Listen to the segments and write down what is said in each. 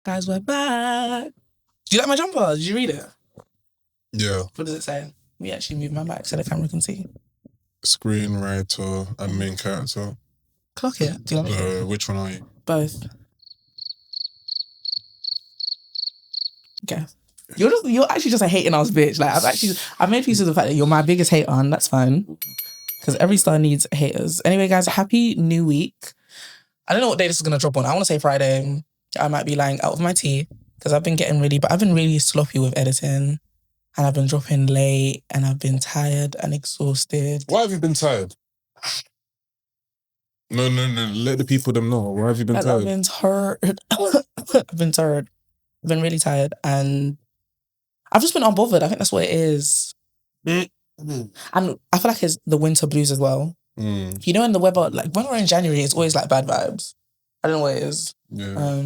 Guys, we're back. Do you like my jumper? Did you read it? Yeah. What does it say? Let me actually move my mic so the camera can see. Screenwriter and main character. Clock it. Do you like it? Which one are you? Both. Okay. You're actually just a hating ass bitch. Like I've made peace with the fact that you're my biggest hater, and that's fine. Because every star needs haters. Anyway, guys, happy new week. I don't know what day this is gonna drop on. I want to say Friday. I might be lying out of my tea because I've been really sloppy with editing, and I've been dropping late, and I've been tired and exhausted. Why have you been tired? No. Let the people them know. Why have you been tired? I've been tired. I've been tired. I've been really tired, and I've just been unbothered. I think that's what it is. And I feel like it's the winter blues as well. You know, in the weather, like when we're in January, it's always like bad vibes. I don't know what it is. Yeah.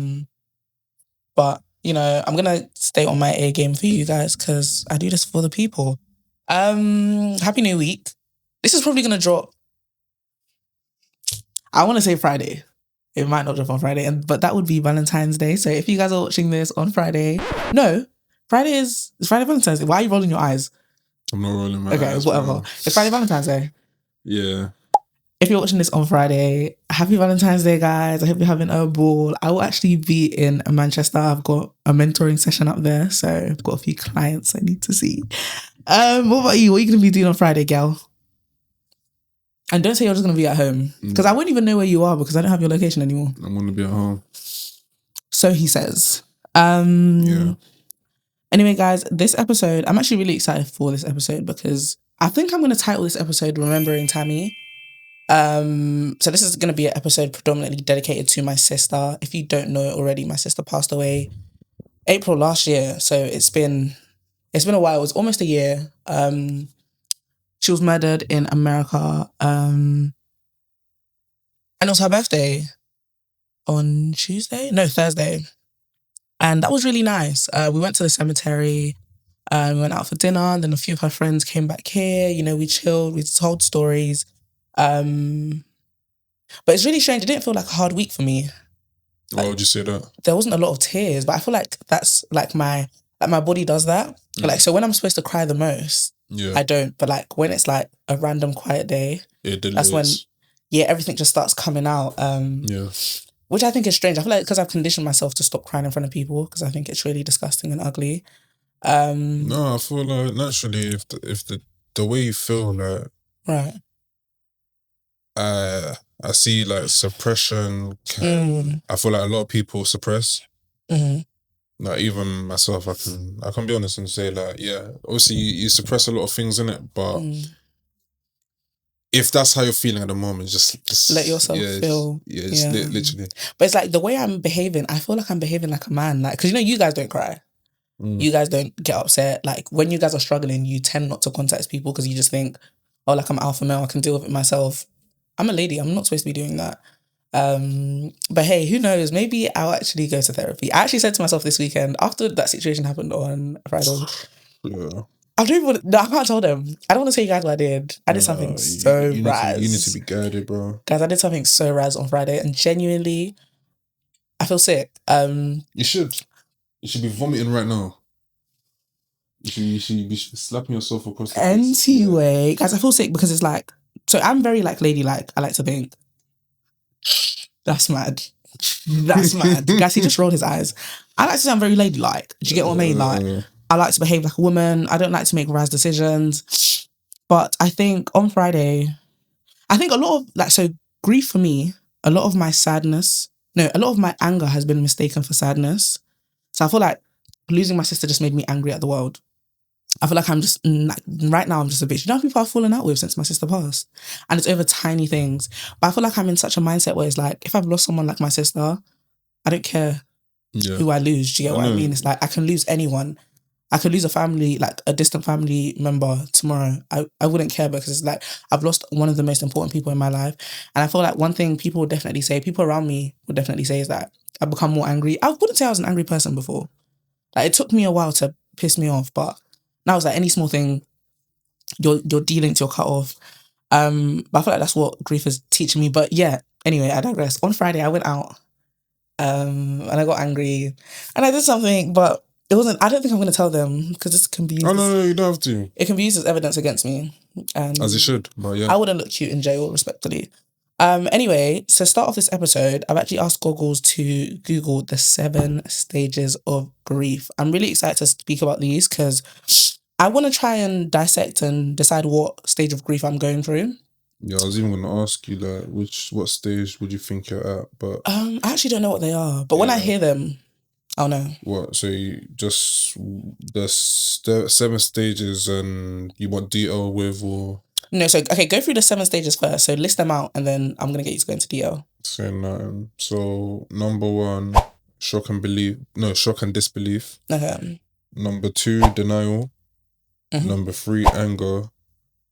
But you know, I'm gonna stay on my A game for you guys because I do this for the people. Happy New Week. This is probably gonna drop. I want to say Friday. It might not drop on Friday, but that would be Valentine's Day. So if you guys are watching this on Friday, no, it's Friday Valentine's Day. Why are you rolling your eyes? I'm not rolling my eyes. Okay, whatever. Bro. It's Friday Valentine's Day. Yeah. If you're watching this on Friday, happy Valentine's Day, guys. I hope you're having a ball. I will actually be in Manchester. I've got a mentoring session up there, so I've got a few clients I need to see. What about you? What are you going to be doing on Friday, girl? And don't say you're just going to be at home, because I won't even know where you are because I don't have your location anymore. I'm going to be at home. So he says. Yeah. Anyway, guys, this episode, I'm actually really excited for this episode because I think I'm going to title this episode Remembering Tami. So this is going to be an episode predominantly dedicated to my sister. If you don't know it already, my sister passed away April last year. So it's been a while. It was almost a year. She was murdered in America. And it was her birthday on Thursday. And that was really nice. We went to the cemetery. We went out for dinner. And then a few of her friends came back here. You know, we chilled. We told stories. But it's really strange. It didn't feel like a hard week for me. Why would you say that? There wasn't a lot of tears, but I feel like that's like my body does that. Like, so when I'm supposed to cry the most, I don't. But like when it's like a random quiet day, that's when everything just starts coming out. Which I think is strange. I feel like because I've conditioned myself to stop crying in front of people because I think it's really disgusting and ugly. No, I feel like naturally if the way you feel like right. I see like suppression. I feel like a lot of people suppress. Like even myself, I can be honest and say like, yeah, obviously you suppress a lot of things in it, but if that's how you're feeling at the moment, just let yourself feel. Literally. But it's like the way I'm behaving, I feel like I'm behaving like a man. Like, because you know, you guys don't cry. You guys don't get upset. Like when you guys are struggling, you tend not to contact people because you just think, oh, like I'm alpha male, I can deal with it myself. I'm a lady. I'm not supposed to be doing that. But hey, who knows? Maybe I'll actually go to therapy. I actually said to myself this weekend, after that situation happened on Friday, I can't tell them. I don't want to tell you guys what I did. I did something so raz. You need to be guided, bro. Guys, I did something so raz on Friday and genuinely, I feel sick. You should be vomiting right now. You should be slapping yourself across the face. Anyway, guys, I feel sick because it's like, so I'm very like ladylike, I like to think. That's mad. That's mad. Guys, he just rolled his eyes. I like to say I'm very ladylike. Do you get what I mean? Like, I like to behave like a woman. I don't like to make rash decisions. But I think on Friday, I think a lot of, like, so grief for me, a lot of my anger has been mistaken for sadness. So I feel like losing my sister just made me angry at the world. I feel like I'm just, right now I'm just a bitch. You know how people I've fallen out with since my sister passed? And it's over tiny things. But I feel like I'm in such a mindset where it's like, if I've lost someone like my sister, I don't care who I lose. Do you get what I mean? It's like, I can lose anyone. I could lose a family, like a distant family member tomorrow. I wouldn't care because it's like, I've lost one of the most important people in my life. And I feel like one thing people around me would definitely say is that I've become more angry. I wouldn't say I was an angry person before. Like, it took me a while to piss me off, but now it's like any small thing, you're dealing to your cut off. But I feel like that's what grief is teaching me. But yeah, anyway, I digress. On Friday, I went out and I got angry, and I did something, but it wasn't. I don't think I'm going to tell them because this can be used. Oh no, you don't have to. It can be used as evidence against me, and as it should. But yeah, I wouldn't look cute in jail, respectfully. Anyway, to start off this episode, I've actually asked Goggles to Google the 7 stages of grief. I'm really excited to speak about these because I want to try and dissect and decide what stage of grief I'm going through. Yeah, I was even going to ask you like, what stage would you think you're at? But I actually don't know what they are, but when I hear them, I'll know. What? So you just the 7 stages, and you want detail with or? No, so okay, go through the 7 stages first. So list them out, and then I'm gonna get you to go into detail. So number 1, shock and disbelief. Okay. Number 2, denial. Mhm. Number 3, anger.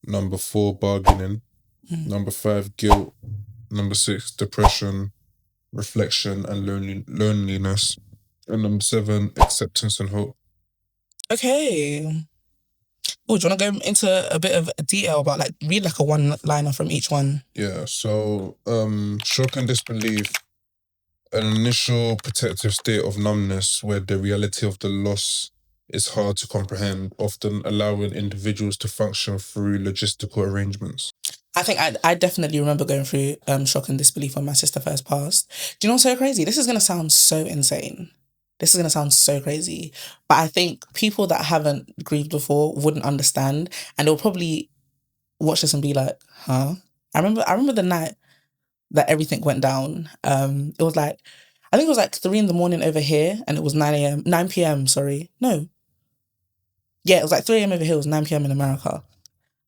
Number 4, bargaining. Number 5, guilt. Number 6, depression, reflection, and loneliness. And number 7, acceptance and hope. Okay. Oh, do you want to go into a bit of detail about read a one-liner from each one? Yeah. So, shock and disbelief, an initial protective state of numbness where the reality of the loss is hard to comprehend, often allowing individuals to function through logistical arrangements. I think I definitely remember going through shock and disbelief when my sister first passed. Do you know what's so crazy? This is going to sound so insane. This is going to sound so crazy. But I think people that haven't grieved before wouldn't understand. And they'll probably watch this and be like, huh? I remember the night that everything went down. It was I think it was 3 a.m. over here. And it was 9 p.m. Sorry. No. Yeah, it was 3 a.m. over here. It was 9 p.m. in America.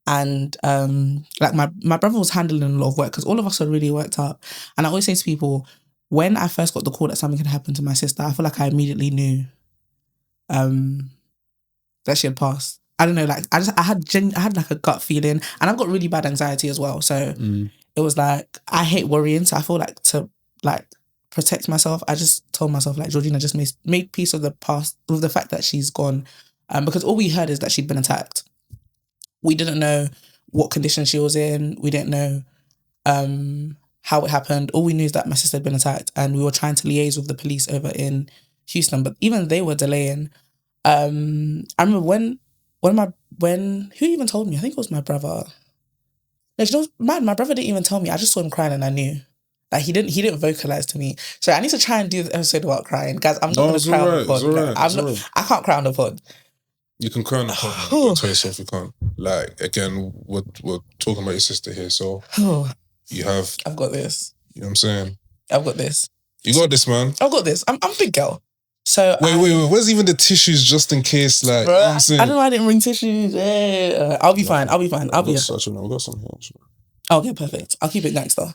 And my brother was handling a lot of work because all of us are really worked up. And I always say to people, when I first got the call that something had happened to my sister, I feel like I immediately knew that she had passed. I don't know, I had a gut feeling, and I've got really bad anxiety as well. So it was I hate worrying. So I feel to protect myself, I just told myself Georgina, just make peace with the past, with the fact that she's gone, because all we heard is that she'd been attacked. We didn't know what condition she was in. We didn't know how it happened. All we knew is that my sister had been attacked, and we were trying to liaise with the police over in Houston, but even they were delaying. I remember when who even told me? I think it was my brother. No, you know, my brother didn't even tell me. I just saw him crying and I knew. He didn't vocalize to me. So I need to try and do the episode about crying. Guys, I'm not going to cry on the pod. I can't cry on the pod. You can cry on the pod, but tell yourself you can't. Again, we're talking about your sister here, so I've got this. You know what I'm saying? I've got this. You got this, man. I've got this. I'm a big girl. So wait. Where's even the tissues just in case? Bro, you know what I'm saying? I don't know. I didn't bring tissues. I'll be fine. We've got some here. Okay, perfect. I'll keep it gangster.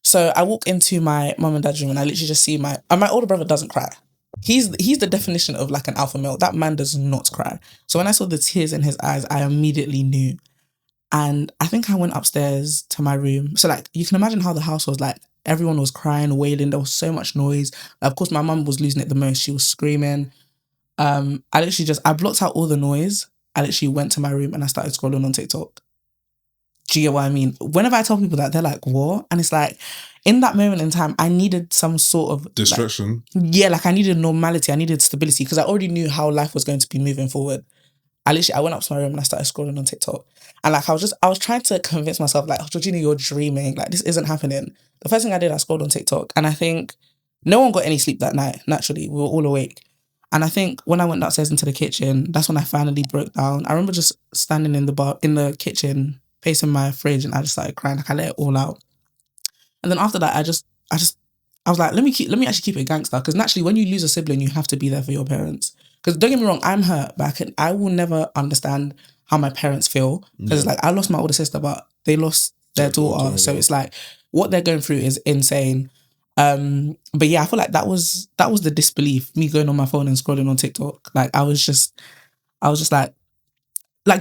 So I walk into my mum and dad's room and I literally just see my older brother doesn't cry. He's the definition of an alpha male. That man does not cry. So when I saw the tears in his eyes, I immediately knew. And I think I went upstairs to my room. So you can imagine how the house was everyone was crying, wailing. There was so much noise. Of course, my mum was losing it the most. She was screaming. I blocked out all the noise. I literally went to my room and I started scrolling on TikTok. Do you get what I mean? Whenever I tell people that, they're like, what? And it's in that moment in time, I needed some sort of distraction. I needed normality. I needed stability because I already knew how life was going to be moving forward. I went up to my room and I started scrolling on TikTok. And I was trying to convince myself, Georgina, you're dreaming. This isn't happening. The first thing I did, I scrolled on TikTok. And I think no one got any sleep that night, naturally. We were all awake. And I think when I went downstairs into the kitchen, that's when I finally broke down. I remember just standing in the kitchen, facing my fridge, and I just started crying. I let it all out. And then after that, I was like, let me actually keep it gangster. Because naturally, when you lose a sibling, you have to be there for your parents. Because don't get me wrong, I'm hurt, but I will never understand how my parents feel. Because I lost my older sister, but they lost their daughter. So it's what they're going through is insane. But yeah, I feel that was the disbelief, me going on my phone and scrolling on TikTok. I was just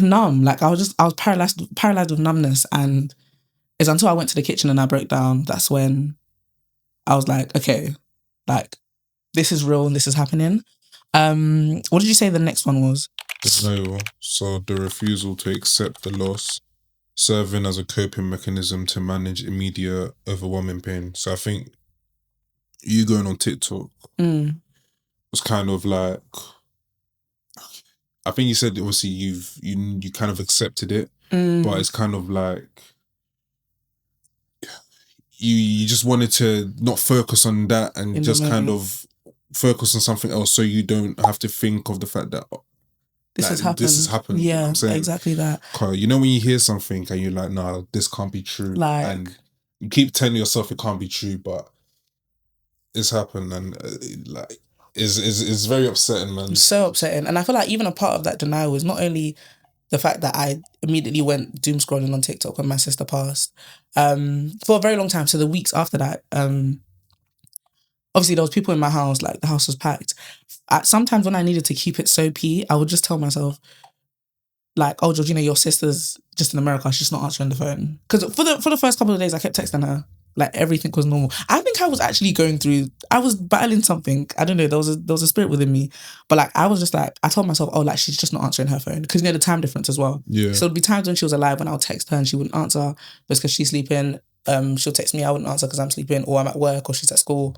numb. I was paralyzed with numbness. And it's until I went to the kitchen and I broke down, that's when I was okay, this is real and this is happening. What did you say the next one was? Denial. So the refusal to accept the loss, serving as a coping mechanism to manage immediate overwhelming pain. So I think you going on TikTok was kind of like, I think you said obviously you kind of accepted it, but it's kind of like you just wanted to not focus on that and In the just kind moment. of focus on something else, so you don't have to think of the fact that This has happened. This has happened. You know what Yeah, I'm saying? exactly that. 'Cause you know when you hear something and you're like, no, this can't be true, Like- and you keep telling yourself it can't be true, but it's happened, and like it's very upsetting, man. So upsetting. And I feel like even a part of that denial was not only the fact that I immediately went doom scrolling on TikTok when my sister passed. For a very long time. So the weeks after that, obviously there was people in my house, like the house was packed. Sometimes when I needed to keep it so pee, I would just tell myself, like, oh, Georgina, your sister's just in America, she's just not answering the phone. Because for the first couple of days I kept texting her. Like everything was normal. I think I was actually I was battling something. I don't know, there was a spirit within me. But like I was just like, I told myself, oh, like she's just not answering her phone. Because you know the time difference as well. Yeah. So there'd be times when she was alive when I'll text her and she wouldn't answer. But it's because she's sleeping. She'll text me, I wouldn't answer because I'm sleeping, or I'm at work, or she's at school.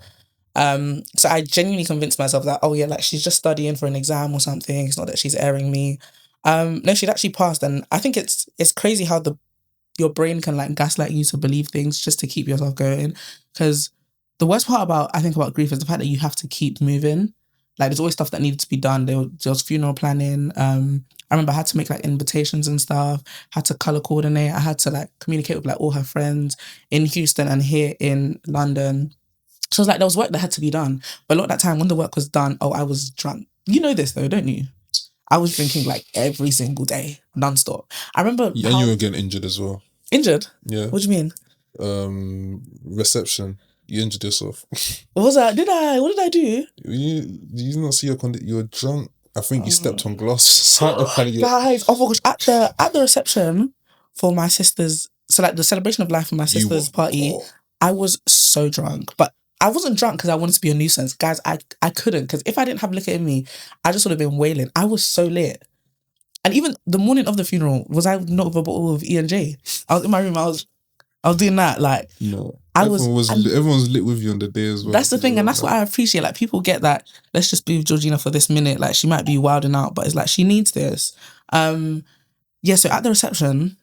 So I genuinely convinced myself that, oh yeah, like she's just studying for an exam or something. It's not that she's airing me. No, she'd actually passed. And I think it's crazy how your brain can like gaslight you to believe things just to keep yourself going. Because the worst part about grief is the fact that you have to keep moving. Like there's always stuff that needed to be done. There was funeral planning. I remember I had to make like invitations and stuff, had to colour coordinate. I had to like communicate with like all her friends in Houston and here in London. So it was like there was work that had to be done. But a lot of that time when the work was done, I was drunk. You know this though, don't you? I was drinking like every single day, non-stop. I remember Yeah, and you were getting injured as well. Injured? Yeah. What do you mean? Reception. You injured yourself. What was that? What did I do? Did you not see you were drunk? I think you stepped on glass. Guys, oh my gosh, at the reception for my sister's, so like the celebration of life for my sister's party, I was so drunk. But I wasn't drunk because I wanted to be a nuisance. Guys, I couldn't, because if I didn't have liquor in me, I just would have been wailing. I was so lit. And even the morning of the funeral, was I not with a bottle of E&J? I was in my room, I was doing that, like... No. Everyone's lit with you on the day as well. That's the thing, and that's what I appreciate. Like, people get that, let's just be with Georgina for this minute. Like, she might be wilding out, but it's like, she needs this. Yeah, so at the reception,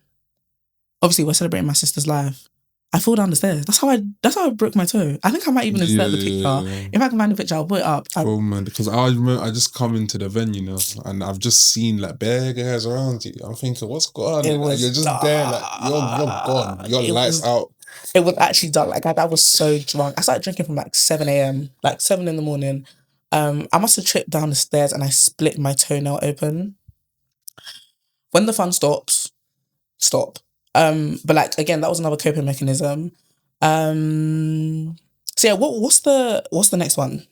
obviously we're celebrating my sister's life. I fall down the stairs. That's how I broke my toe. I think I might even insert the picture. If I can find the picture, I'll put it up. Oh man, because I remember I just come into the venue now and I've just seen like bare guys around you. I'm thinking, what's going on? You're just there, like you're gone. Your lights out. It was actually dark. Like I was so drunk. I started drinking from like 7 a.m. like 7 in the morning. I must have tripped down the stairs and I split my toenail open. When the fun stops, stop. But like again, that was another coping mechanism. So yeah, what's the next one?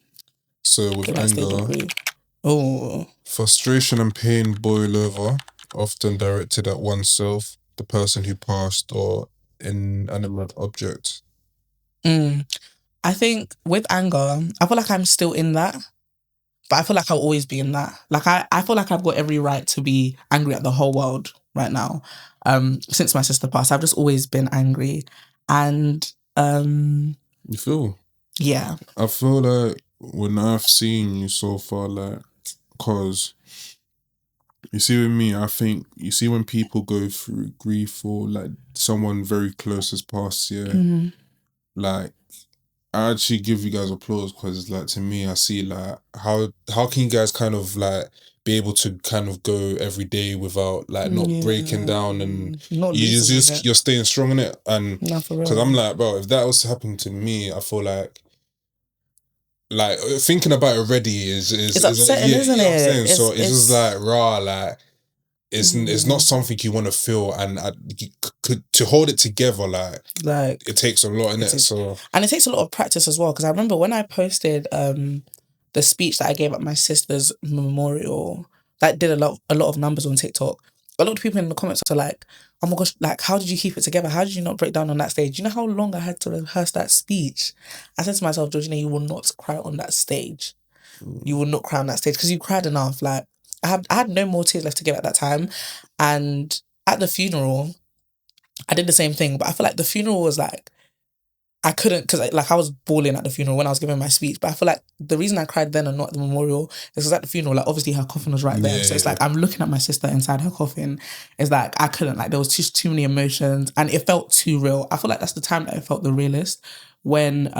So with anger, oh, frustration and pain boil over, often directed at oneself, the person who passed, or inanimate object. I think with anger, I feel like I'm still in that. But I feel like I'll always be in that. Like I feel like I've got every right to be angry at the whole world right now. Since my sister passed, I've just always been angry. And you feel? Yeah. I feel like when I've seen you so far, like, cause you see with me, I think you see when people go through grief or like someone very close has passed, yeah. Like I actually give you guys applause because, like, to me, I see like how can you guys kind of like be able to kind of go every day without like not breaking down and you're staying strong in it, and because I'm like, bro, if that was to happen to me, I feel like thinking about it already is upsetting, isn't it? So it's just like raw, like. It's not something you want to feel, and to hold it together, like it takes a lot in it. So and it takes a lot of practice as well. Because I remember when I posted the speech that I gave at my sister's memorial, that did a lot of numbers on TikTok. A lot of people in the comments are like, "Oh my gosh, like how did you keep it together? How did you not break down on that stage? You know how long I had to rehearse that speech?" I said to myself, Georgina, you will not cry on that stage. You will not cry on that stage because you cried enough. Like. I had no more tears left to give at that time. And at the funeral, I did the same thing. But I feel like the funeral was like, I couldn't, because I was bawling at the funeral when I was giving my speech. But I feel like the reason I cried then and not at the memorial is because at the funeral, like obviously her coffin was right there. Yeah, So it's yeah. like I'm looking at my sister inside her coffin. It's like I couldn't, like there was just too many emotions and it felt too real. I feel like that's the time that it felt the realest, when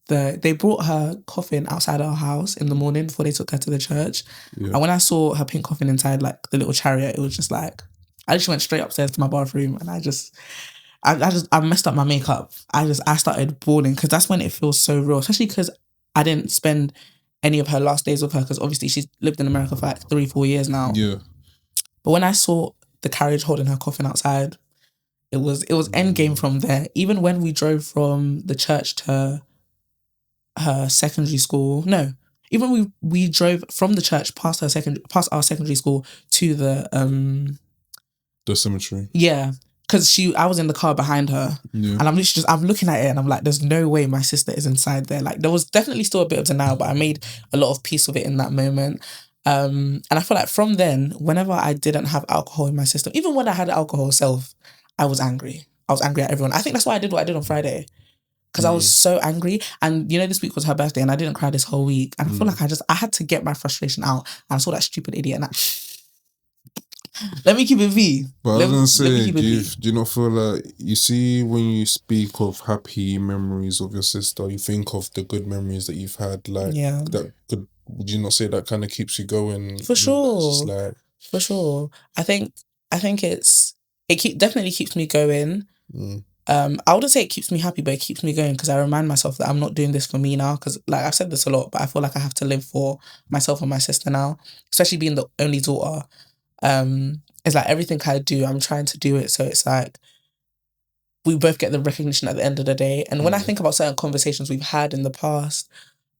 they brought her coffin outside our house in the morning before they took her to the church. Yeah. And when I saw her pink coffin inside like the little chariot, it was just like, I just went straight upstairs to my bathroom and I messed up my makeup. I started bawling because that's when it feels so real, especially because I didn't spend any of her last days with her because obviously she's lived in America for like 3-4 years now. Yeah. But when I saw the carriage holding her coffin outside, it was endgame from there. Even when we drove from the church to her secondary school, no, even we drove from the church past our secondary school to the cemetery. Yeah. Because I was in the car behind her, and I'm literally I'm looking at it, and I'm like, "There's no way my sister is inside there." Like, there was definitely still a bit of denial, but I made a lot of peace with it in that moment. And I feel like from then, whenever I didn't have alcohol in my system, even when I had alcohol self, I was angry. I was angry at everyone. I think that's why I did what I did on Friday, because I was so angry. And this week was her birthday, and I didn't cry this whole week. And I feel like I had to get my frustration out. And I saw that stupid idiot, and let me keep it V. But I was gonna say, do you not feel like, you see, when you speak of happy memories of your sister, you think of the good memories that you've had, like that could, would you not say that kind of keeps you going? For sure. Just like, for sure. I think definitely keeps me going. I wouldn't say it keeps me happy, but it keeps me going because I remind myself that I'm not doing this for me now. Because like I've said this a lot, but I feel like I have to live for myself and my sister now, especially being the only daughter. It's like everything I do, I'm trying to do it so it's like we both get the recognition at the end of the day. And when I think about certain conversations we've had in the past,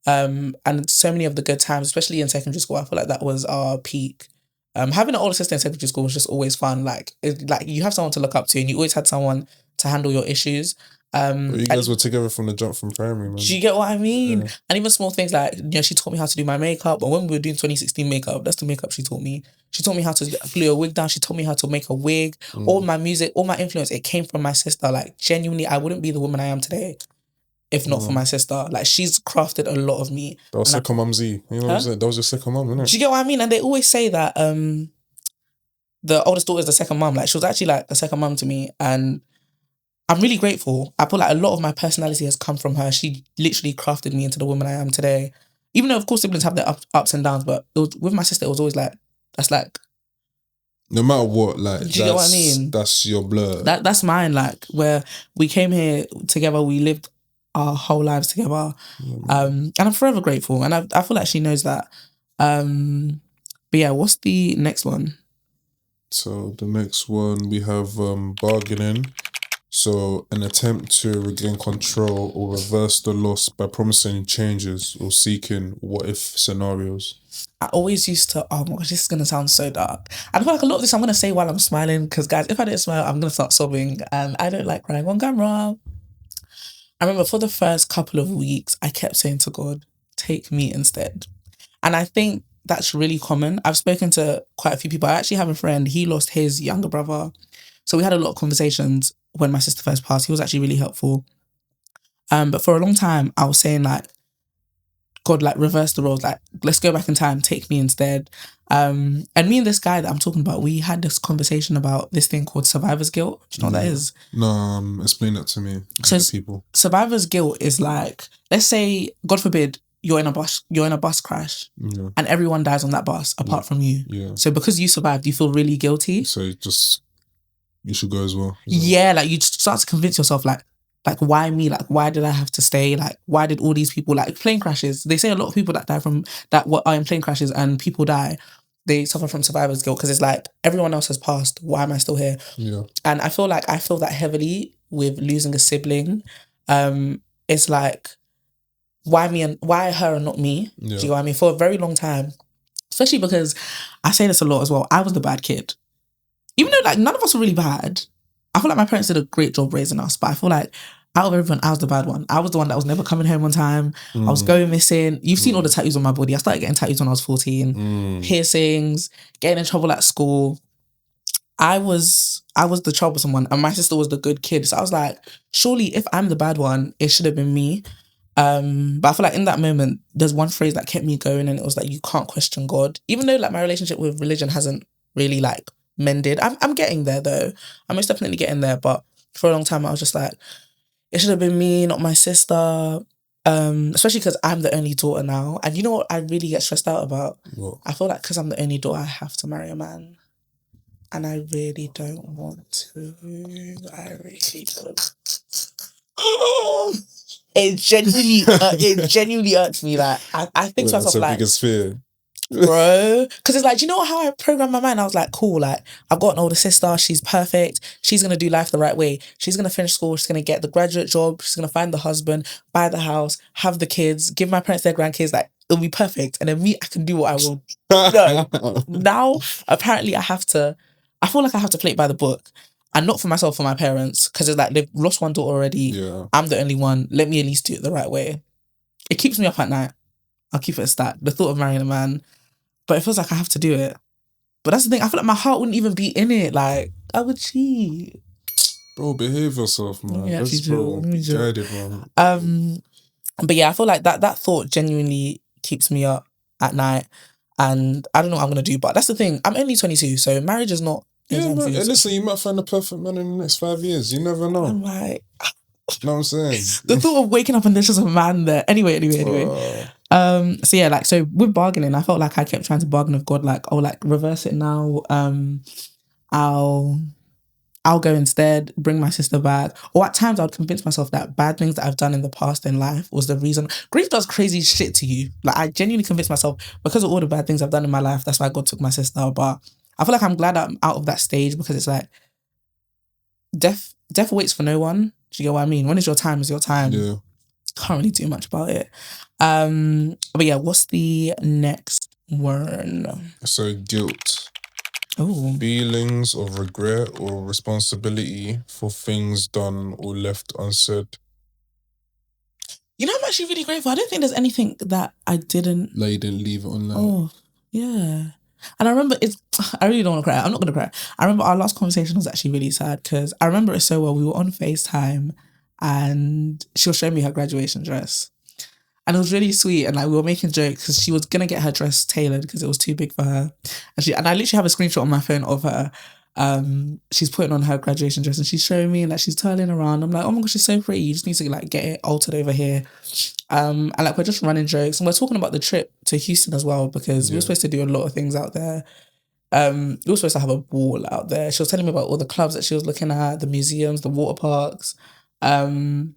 and so many of the good times, especially in secondary school, I feel like that was our peak. Having an older sister in secondary school was just always fun. Like you have someone to look up to, and you always had someone to handle your issues. You guys were together from the jump from primary, man. Do you get what I mean? Yeah. And even small things like, she taught me how to do my makeup. And when we were doing 2016 makeup, that's the makeup she taught me. She taught me how to glue a wig down. She taught me how to make a wig. All my music, all my influence, it came from my sister. Like, genuinely, I wouldn't be the woman I am today if not for my sister. Like, she's crafted a lot of me. That was second mum Z. You know what I'm saying? That was your second mum, isn't it? Do you get what I mean? And they always say that the oldest daughter is the second mum. Like, she was actually like a second mum to me. And I'm really grateful. I feel like a lot of my personality has come from her. She literally crafted me into the woman I am today. Even though, of course, siblings have their ups and downs, but with my sister, it was always like, that's like... No matter what, like... Do you get what I mean? That's your blood. That's mine, like, where we came here together, we lived our whole lives together. And I'm forever grateful. And I feel like she knows that. But yeah, what's the next one? So the next one, we have bargaining. So, an attempt to regain control or reverse the loss by promising changes or seeking what-if scenarios. I always used to, oh my gosh, this is going to sound so dark. I feel like a lot of this I'm going to say while I'm smiling, because guys, if I didn't smile, I'm going to start sobbing, and I don't like crying on camera. I remember for the first couple of weeks, I kept saying to God, take me instead. And I think that's really common. I've spoken to quite a few people. I actually have a friend, he lost his younger brother. So we had a lot of conversations when my sister first passed. He was actually really helpful. But for a long time, I was saying like, God, like reverse the roles. Like, let's go back in time. Take me instead. And me and this guy that I'm talking about, we had this conversation about this thing called survivor's guilt. Do you know what that is? No, explain that to me. So people. Survivor's guilt is like, let's say, God forbid, you're in a bus crash and everyone dies on that bus apart from you. Yeah. So because you survived, you feel really guilty. So you should go as well. Yeah, like you start to convince yourself like why me? Like, why did I have to stay? Like, why did all these people, like plane crashes? They say a lot of people that die from that are in plane crashes and people die, they suffer from survivor's guilt because it's like everyone else has passed. Why am I still here? Yeah. And I feel that heavily with losing a sibling. It's like, why me and why her and not me? Yeah. Do you know what I mean? For a very long time, especially because I say this a lot as well. I was the bad kid. Even though like none of us were really bad, I feel like my parents did a great job raising us, but I feel like out of everyone, I was the bad one. I was the one that was never coming home on time. I was going missing. You've seen all the tattoos on my body. I started getting tattoos when I was 14. Piercings, getting in trouble at school. I was the troublesome one, and my sister was the good kid. So I was like, surely if I'm the bad one, it should have been me. But I feel like in that moment, there's one phrase that kept me going, and it was like, you can't question God. Even though like my relationship with religion hasn't really like mended. I'm getting there though. I'm most definitely getting there. But for a long time, I was just like, it should have been me, not my sister. Especially because I'm the only daughter now. And you know what I really get stressed out about? What? I feel like because I'm the only daughter, I have to marry a man. And I really don't want to. I really don't. It genuinely irks me. Like I think to myself, That's the like, biggest fear. bro, because it's like, do you know how I programmed my mind? I was like, cool, like I've got an older sister, she's perfect, she's gonna do life the right way, she's gonna finish school, she's gonna get the graduate job, she's gonna find the husband, buy the house, have the kids, give my parents their grandkids, like it'll be perfect, and then me, I can do what I want. No, now apparently I feel like I have to play it by the book, and not for myself, for my parents, because it's like they've lost one daughter already. Yeah. I'm the only one, let me at least do it the right way. It keeps me up at night. I'll keep it a stat. The thought of marrying a man, but it feels like I have to do it. But that's the thing. I feel like my heart wouldn't even be in it. Like, I would cheat. Bro, behave yourself, man. Yeah, That's bro. Guided, man. But yeah, I feel like that thought genuinely keeps me up at night. And I don't know what I'm going to do. But that's the thing. I'm only 22, so marriage is not... Yeah, man. Hey, listen, you might find the perfect man in the next 5 years. You never know. I'm like... You know what I'm saying? The thought of waking up and there's just a man there. Anyway. So yeah, like, so with bargaining, I felt like I kept trying to bargain with God, like, oh, like, reverse it now. I'll go instead, bring my sister back. Or at times I would convince myself that bad things that I've done in the past in life was the reason. Grief does crazy shit to you. Like, I genuinely convinced myself, because of all the bad things I've done in my life, that's why God took my sister. But I feel like I'm glad I'm out of that stage, because it's like, death waits for no one. Do you get what I mean? When it's your time, it's your time. Yeah. Can't really do much about it. But yeah, what's the next one? So guilt. Oh. Feelings of regret or responsibility for things done or left unsaid. You know, I'm actually really grateful. I don't think there's anything that I didn't... Like you didn't leave it on that. Oh, yeah. And I remember I really don't want to cry. I'm not going to cry. I remember our last conversation was actually really sad, because I remember it so well. We were on FaceTime and she was showing me her graduation dress. And it was really sweet. And like, we were making jokes because she was going to get her dress tailored because it was too big for her. And I literally have a screenshot on my phone of her. She's putting on her graduation dress and she's showing me, and like, she's turning around. I'm like, oh my gosh, she's so pretty. You just need to like get it altered over here. And like, we're just running jokes, and we're talking about the trip to Houston as well, because we were supposed to do a lot of things out there. We were supposed to have a ball out there. She was telling me about all the clubs that she was looking at, the museums, the water parks. Oh,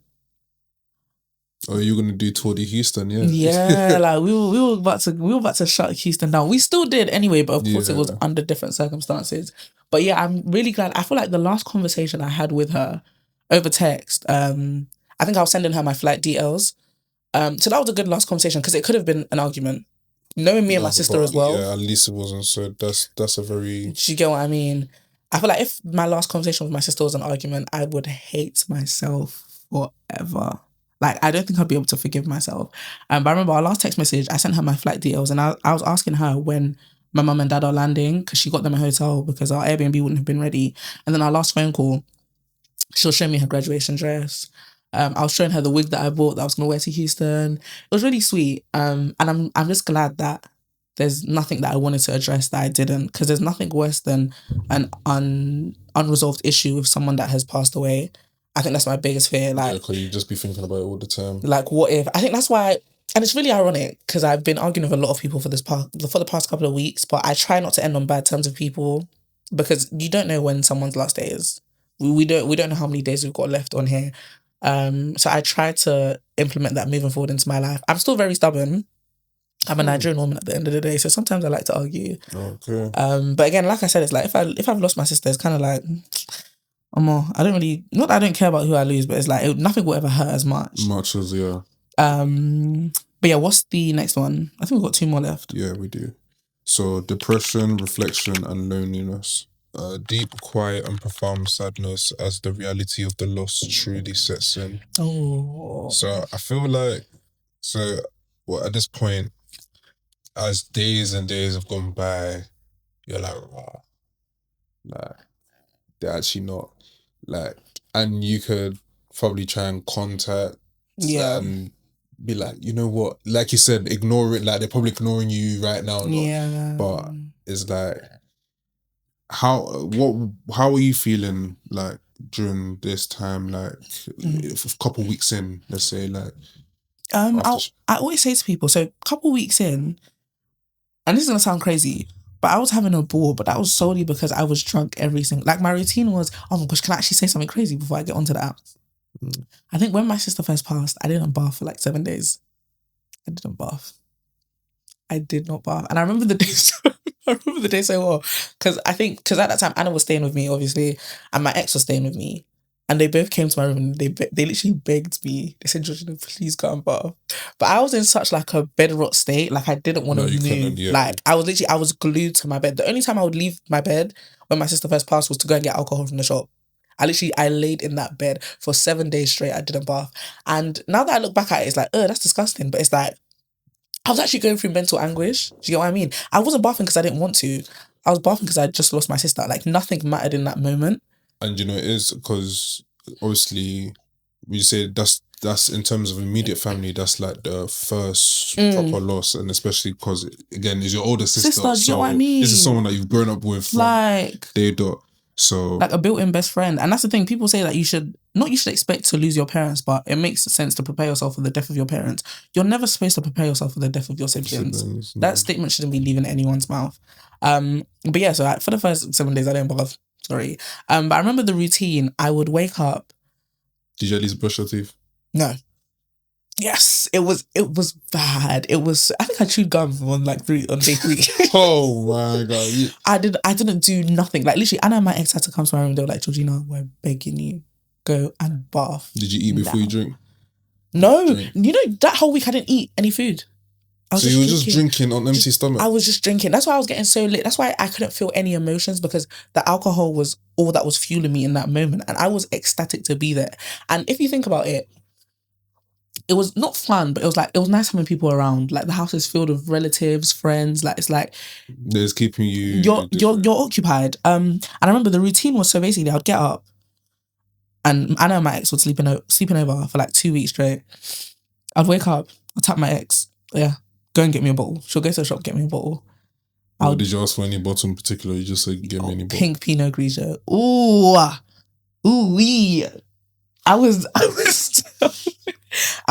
you're gonna do Tour de Houston, yeah? Yeah, like we were about to shut Houston down. We still did anyway, but of course it was under different circumstances. But yeah, I'm really glad. I feel like the last conversation I had with her over text, I think I was sending her my flight details. So that was a good last conversation, because it could have been an argument. Knowing me and my sister as well. Yeah, at least it wasn't. So that's a very... Do you get what I mean? I feel like if my last conversation with my sister was an argument, I would hate myself forever. Like, I don't think I'd be able to forgive myself. But I remember our last text message, I sent her my flight details, and I was asking her when my mum and dad are landing, because she got them a hotel because our Airbnb wouldn't have been ready. And then our last phone call, she was showing me her graduation dress. I was showing her the wig that I bought that I was going to wear to Houston. It was really sweet. And I'm just glad that there's nothing that I wanted to address that I didn't, because there's nothing worse than an unresolved issue with someone that has passed away. I think that's my biggest fear. Like, yeah, because you just be thinking about it all the time. Like, what if? I think that's why, and it's really ironic, because I've been arguing with a lot of people for the past couple of weeks, but I try not to end on bad terms with people, because you don't know when someone's last day is. We don't know how many days we've got left on here. So I try to implement that moving forward into my life. I'm still very stubborn. I'm a Nigerian woman at the end of the day, so sometimes I like to argue. Okay. But again, like I said, it's like if I've lost my sister, it's kind of like, I don't really, not that I don't care about who I lose, but it's like nothing will ever hurt as much. Much as, yeah. But yeah, what's the next one? I think we've got 2 more left. Yeah, we do. So depression, reflection, and loneliness. Deep, quiet, and profound sadness as the reality of the loss truly sets in. Oh. So I feel like, at this point, as days and days have gone by, you're like, wow. Like, they're actually not. Like, and you could probably try and contact and be like, you know what, like you said, ignore it. Like, they're probably ignoring you right now. But it's like, how are you feeling like during this time, like a couple weeks in, let's say, like I always say to people, so a couple weeks in, and this is gonna sound crazy, but I was having a ball, but that was solely because I was drunk every single, like my routine was, oh my gosh, can I actually say something crazy before I get onto that? I think when my sister first passed, I didn't bath for like 7 days. I didn't bath. I did not bath. And I remember the day so well. Because at that time, Anna was staying with me, obviously, and my ex was staying with me. And they both came to my room and they literally begged me. They said, Georgina, please go and bath. But I was in such like a bedrot state. Like, I didn't want to move. Like, I was glued to my bed. The only time I would leave my bed when my sister first passed was to go and get alcohol from the shop. I laid in that bed for 7 days straight. I didn't bath. And now that I look back at it, it's like, oh, that's disgusting. But it's like, I was actually going through mental anguish. Do you get what I mean? I wasn't bathing because I didn't want to. I was bathing because I just lost my sister. Like, nothing mattered in that moment. And you know, it is because obviously we say that's in terms of immediate family, that's like the first proper loss, and especially because again, is your older sister. Do you get what I mean? This is someone that you've grown up with from like day dot. So like a built-in best friend. And that's the thing, people say that you should expect to lose your parents, but it makes sense to prepare yourself for the death of your parents. You're never supposed to prepare yourself for the death of your siblings. That statement shouldn't be leaving anyone's mouth. But yeah, so for the first 7 days I didn't bath. Sorry. But I remember the routine. I would wake up. Did you at least brush your teeth? No. Yes, it was bad. I think I chewed gum on day 3. Oh my God. I didn't do nothing. Like, literally, Anna and my ex had to come to my room. They were like, Georgina, we're begging you, go and bath. Did you eat before you drink? No. You know, that whole week I didn't eat any food. So you were just drinking on empty stomach? I was just drinking. That's why I was getting so lit. That's why I couldn't feel any emotions, because the alcohol was all that was fueling me in that moment. And I was ecstatic to be there. And if you think about it, it was not fun, but it was nice having people around. Like, the house is filled with relatives, friends. Like, it's like there's keeping you. You're occupied. And I remember the routine was, so basically I'd get up, and Anna and my ex would sleeping over for like 2 weeks straight. I'd wake up, I'd tap my ex, go and get me a bottle. She'll go to the shop, get me a bottle. Did you ask for any bottle in particular? You just said get me any bottle. Pink Pinot Grigio. Ooh wee. I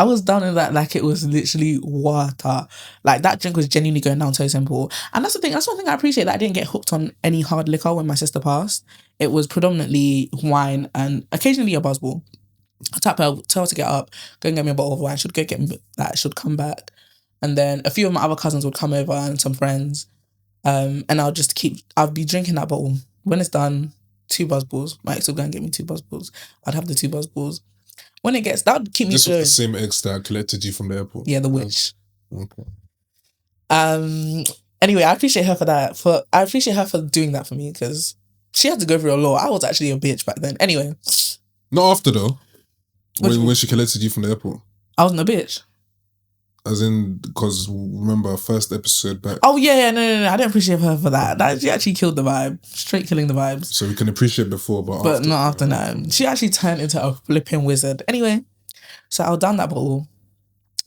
was down in that like it was literally water. Like, that drink was genuinely going down so simple. And that's the thing. That's one thing I appreciate, that I didn't get hooked on any hard liquor when my sister passed. It was predominantly wine and occasionally a buzzball. I tap her, tell her to get up, go and get me a bottle of wine. She'd go get me that. She'd come back. And then a few of my other cousins would come over and some friends. And I'll be drinking that bottle. When it's done, 2 buzzballs. My ex would go and get me 2 buzzballs. I'd have the 2 buzzballs. When it gets, that would keep me This going. was the same ex that collected you from the airport? Yeah, the witch. Okay. Anyway, I appreciate her for that. I appreciate her for doing that for me, because she had to go through a lot. I was actually a bitch back then. Anyway. Not after, though. When she collected you from the airport. I wasn't a bitch. As in, because remember our first episode back. Oh, yeah, no. I didn't appreciate her for that. She actually killed the vibe. Straight killing the vibes. So we can appreciate before, but after. Not after now. She actually turned into a flipping wizard. Anyway, so I'll down that bottle.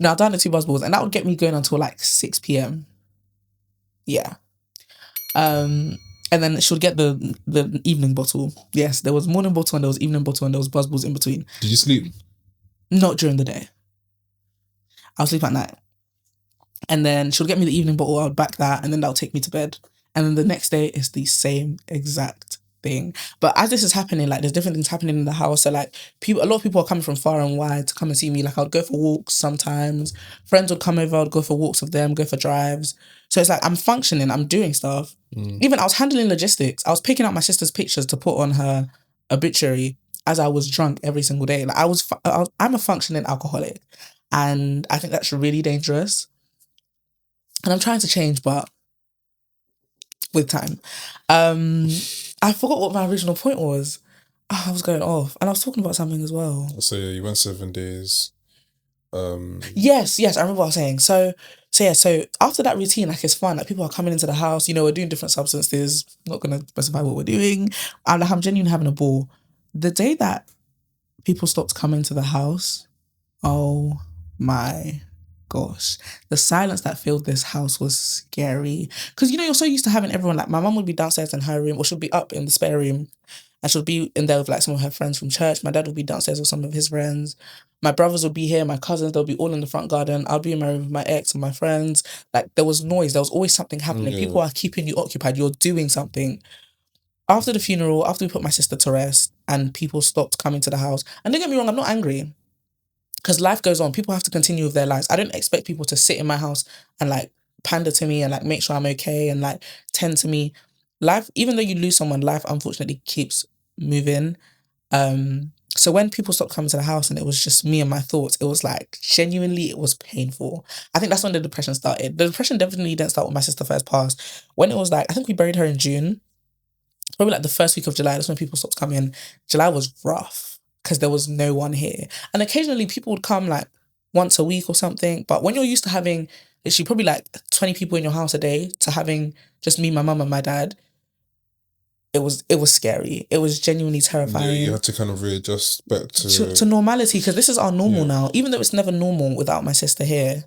No, I'll down the 2 buzzballs, and that would get me going until like 6 p.m. Yeah. And then she'll get the evening bottle. Yes, there was morning bottle and there was evening bottle and there was buzzballs in between. Did you sleep? Not during the day. I'll sleep at night. And then she'll get me the evening bottle, I'll back that, and then that'll take me to bed. And then the next day is the same exact thing. But as this is happening, like, there's different things happening in the house. So like, a lot of people are coming from far and wide to come and see me. Like, I'd go for walks sometimes. Friends would come over, I'd go for walks with them, go for drives. So it's like, I'm functioning, I'm doing stuff. Even I was handling logistics. I was picking up my sister's pictures to put on her obituary as I was drunk every single day. Like, I'm a functioning alcoholic. And I think that's really dangerous. And I'm trying to change, but with time. I forgot what my original point was. I was going off. And I was talking about something as well. So yeah, you went 7 days. Yes, I remember what I was saying. So So yeah, so after that routine, like it's fun. Like people are coming into the house, we're doing different substances. Not gonna specify what we're doing. I'm genuinely having a ball. The day that people stopped coming to the house, oh my gosh. The silence that filled this house was scary. Because you're so used to having everyone, like my mum would be downstairs in her room, or she'll be up in the spare room. And she'll be in there with like some of her friends from church. My dad would be downstairs with some of his friends. My brothers would be here, my cousins, they'll be all in the front garden. I'll be in my room with my ex and my friends. Like there was noise, there was always something happening. Yeah. People are keeping you occupied, you're doing something. After the funeral, after we put my sister to rest and people stopped coming to the house, and don't get me wrong, I'm not angry. Because life goes on. People have to continue with their lives. I don't expect people to sit in my house and like pander to me and like make sure I'm okay and like tend to me. Life, even though you lose someone, life unfortunately keeps moving. So when people stopped coming to the house and it was just me and my thoughts, it was like genuinely, it was painful. I think that's when the depression started. The depression definitely didn't start when my sister first passed. When it was like, I think we buried her in June. Probably like the first week of July, that's when people stopped coming. July was rough because there was no one here. And occasionally people would come like once a week or something. But when you're used to having literally probably like 20 people in your house a day to having just me, my mum and my dad, it was scary. It was genuinely terrifying. Yeah, you had to kind of readjust back to normality, because this is our normal now. Even though it's never normal without my sister here,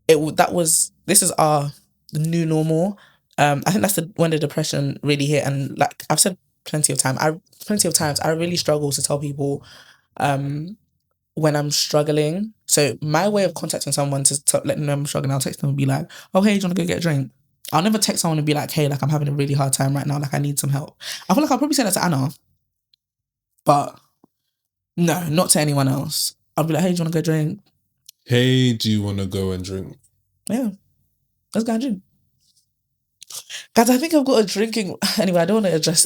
this is our new normal. I think that's when the depression really hit. And like I've said plenty of times, I really struggle to tell people when I'm struggling. So my way of contacting someone to let them know I'm struggling, I'll text them and be like, oh hey, do you want to go get a drink? I'll never text someone and be like, hey, like I'm having a really hard time right now, like I need some help. I feel like I'll probably say that to Anna, but no, not to anyone else. I'll be like, hey, do you want to go drink? Hey, do you want to go and drink? Yeah, let's go and drink. Guys, I think I've got a drinking... Anyway, I don't want to address...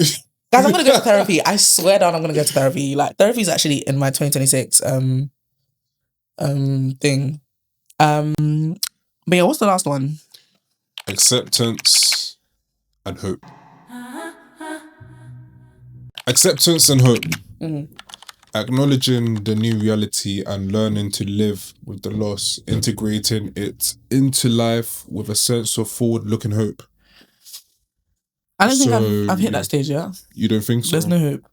Guys, I'm going to go to therapy. I swear down I'm going to go to therapy. Like, therapy is actually in my 2026 thing. But yeah, what's the last one? Acceptance and hope. Acceptance and hope. Mm-hmm. Acknowledging the new reality and learning to live with the loss, integrating it into life with a sense of forward-looking hope. I don't think I've hit that stage yet. You don't think so? There's no hope.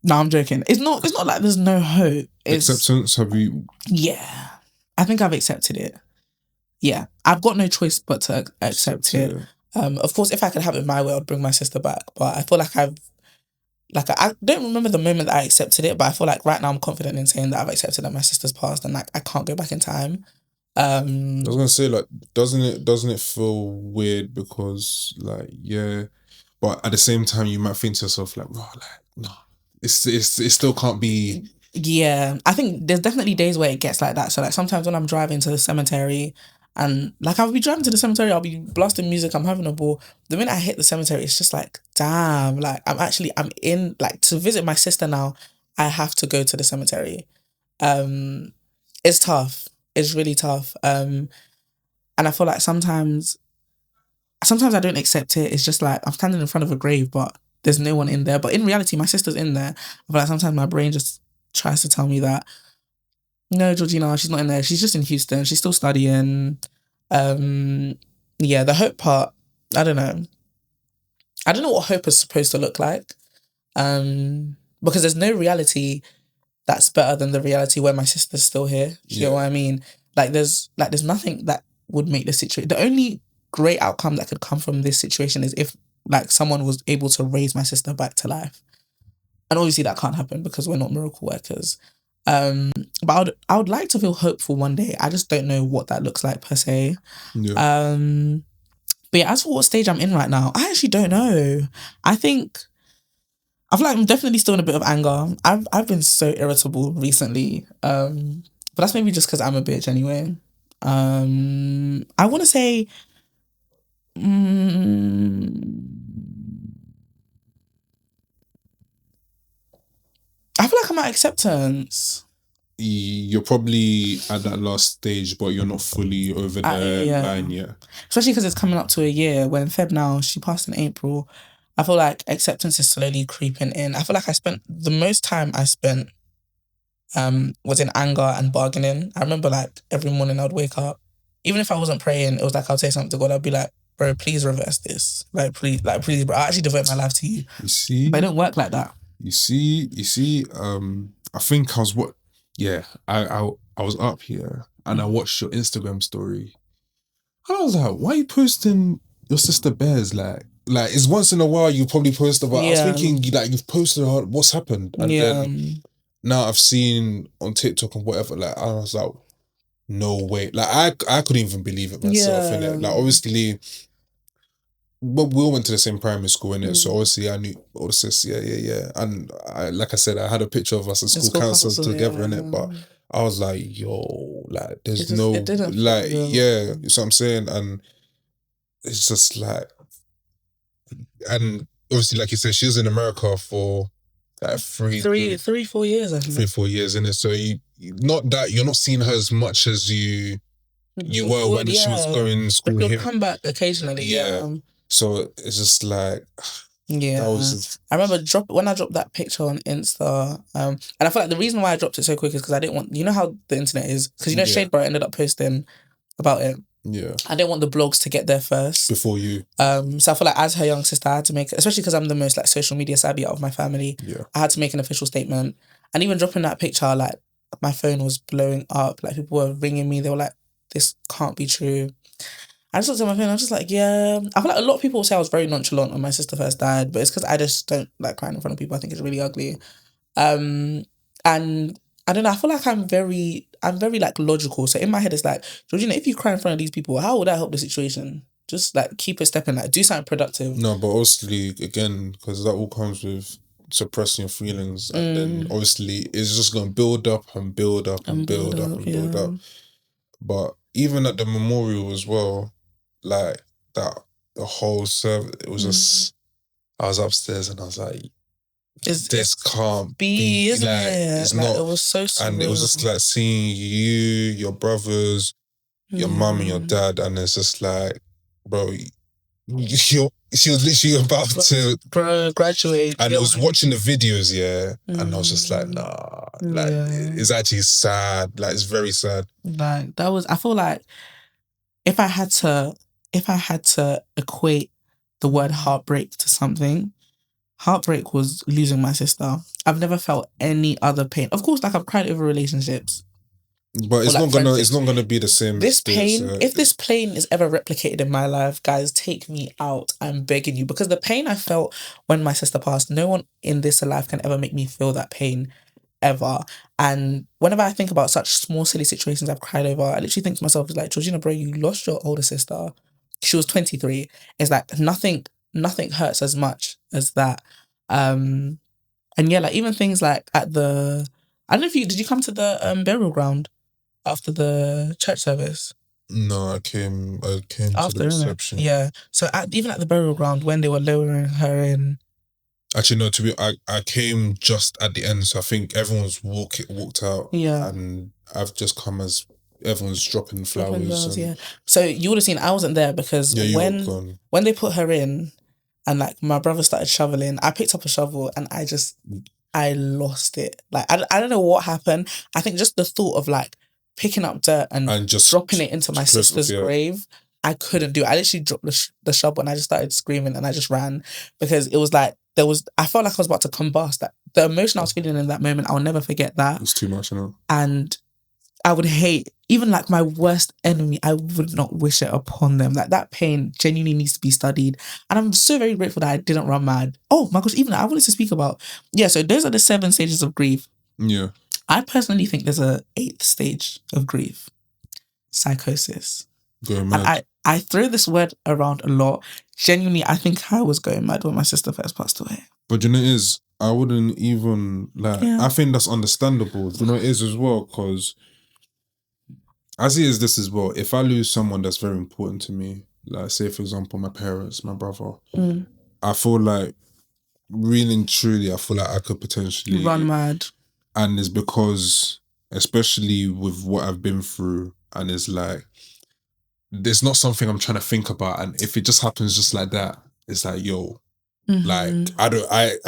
No, I'm joking. It's not like there's no hope. Acceptance, have you... Yeah. I think I've accepted it. Yeah. I've got no choice but to accept it. Of course, if I could have it my way, I'd bring my sister back. But I feel like I don't remember the moment that I accepted it, but I feel like right now I'm confident in saying that I've accepted that my sister's passed and like I can't go back in time. I was gonna say, like, doesn't it feel weird because like, yeah, but at the same time you might think to yourself like, oh, like, no, it still can't be. Yeah, I think there's definitely days where it gets like that. So like sometimes when I'm driving to the cemetery and like I'll be driving to the cemetery, I'll be blasting music, I'm having a ball. The minute I hit the cemetery, it's just like, damn, like I'm in, like, to visit my sister now, I have to go to the cemetery. It's tough. It's really tough. And I feel like sometimes I don't accept it. It's just like I'm standing in front of a grave, but there's no one in there. But in reality, my sister's in there. I feel like sometimes my brain just tries to tell me that, no, Georgina, she's not in there. She's just in Houston. She's still studying. Yeah, the hope part, I don't know. I don't know what hope is supposed to look like. Because there's no reality that's better than the reality where my sister's still here. Do you know what I mean? Like there's nothing that would make the situation... The only great outcome that could come from this situation is if like someone was able to raise my sister back to life. And obviously that can't happen because we're not miracle workers. But I would like to feel hopeful one day. I just don't know what that looks like per se. Yeah. But yeah, as for what stage I'm in right now, I actually don't know. I feel like I'm definitely still in a bit of anger. I've been so irritable recently. But that's maybe just because I'm a bitch anyway. I want to say... I feel like I'm at acceptance. You're probably at that last stage, but you're not fully over the line yet. Especially because it's coming up to a year. We're in Feb now. She passed in April. I feel like acceptance is slowly creeping in. I feel like the most time I spent was in anger and bargaining. I remember like every morning I'd wake up even if I wasn't praying, it was like I'd say something to God. I'd be like, bro, please reverse this. Like, please, bro. I actually devote my life to you. You see, but it don't work like that. You see. I think I was I was up here and I watched your Instagram story. I was like, why are you posting your sister bears? Like it's once in a while you probably post about. I was thinking like you've posted what's happened, and then now I've seen on TikTok and whatever. Like I was like, no way. Like I couldn't even believe it myself. Innit? Like obviously. But we all went to the same primary school, innit? So obviously I knew all the sis, and like I said, I had a picture of us at school council together, innit? But I was like, yo, like there's it didn't like feel real. You know what I'm saying? And it's just like, and obviously like you said, she was in America for like 4 years, I think. 3-4 years, innit? So not that you're not seeing her as much as you were when she was going to school here. She'll come back occasionally, So it's just like, I remember when I dropped that picture on Insta, and I feel like the reason why I dropped it so quick is because I didn't want, you know how the internet is, because Shade Bar ended up posting about it. Yeah, I didn't want the blogs to get there first before you. So I feel like as her young sister, I had to make, especially because I'm the most like social media savvy out of my family. Yeah, I had to make an official statement, and even dropping that picture, like my phone was blowing up. Like people were ringing me. They were like, "This can't be true." I just looked at my phone, I was just like, yeah. I feel like a lot of people say I was very nonchalant when my sister first died, but it's because I just don't like crying in front of people. I think it's really ugly. And I don't know, I feel like I'm very like logical. So in my head, it's like, Georgina, if you cry in front of these people, how would that help the situation? Just like keep it stepping, like do something productive. No, but obviously, again, because that all comes with suppressing your feelings. And then obviously, it's just going to build up and build up and build up and build up. But even at the memorial as well, like that, the whole service, it was just, I was upstairs and I was like, this can't be, isn't like, it? It's like, not. It was so surreal. And it was just like seeing you, your brothers, your mum and your dad, and it's just like, bro, she was literally about to graduate. And I was watching the videos, and I was just like, nah, like it's actually sad. Like it's very sad. Like that was, I feel like if I had to equate the word heartbreak to something, heartbreak was losing my sister. I've never felt any other pain. Of course, like I've cried over relationships. But it's not gonna be the same. This pain, if this pain is ever replicated in my life, guys, take me out. I'm begging you. Because the pain I felt when my sister passed, no one in this life can ever make me feel that pain. Ever. And whenever I think about such small silly situations I've cried over, I literally think to myself, it's like, Georgina, bro, you lost your older sister. She was 23. It's like nothing hurts as much as that. And yeah, like even things like at the, I don't know if did you come to the burial ground after the church service? No, I came after, to the reception. Yeah. So even at the burial ground when they were lowering her in. Actually, no. I came just at the end, so I think everyone's walked out. Yeah, and I've just come as everyone's dropping flowers. So you would have seen I wasn't there because when they put her in, and like my brother started shoveling, I picked up a shovel and I lost it. Like I don't know what happened. I think just the thought of like picking up dirt and just dropping it into my sister's grave. I couldn't do it. I literally dropped the shovel and I just started screaming and I just ran because it was like I felt like I was about to combust. That the emotion I was feeling in that moment, I'll never forget that. It was too much, I know. And I would hate, even like my worst enemy, I would not wish it upon them. Like that pain genuinely needs to be studied. And I'm so very grateful that I didn't run mad. Oh my gosh, even I wanted to speak about, so those are the 7 stages of grief. Yeah. I personally think there's a 8th stage of grief. Psychosis. Going mad. And I throw this word around a lot. Genuinely, I think I was going mad when my sister first passed away. But you know, it is, I wouldn't even, I think that's understandable. You know, it is as well, because as it is this as well, if I lose someone that's very important to me, like say, for example, my parents, my brother, I feel like, really and truly, I feel like I could potentially run mad. And it's because, especially with what I've been through, and it's like, there's not something I'm trying to think about. And if it just happens just like that, it's like, yo, Like I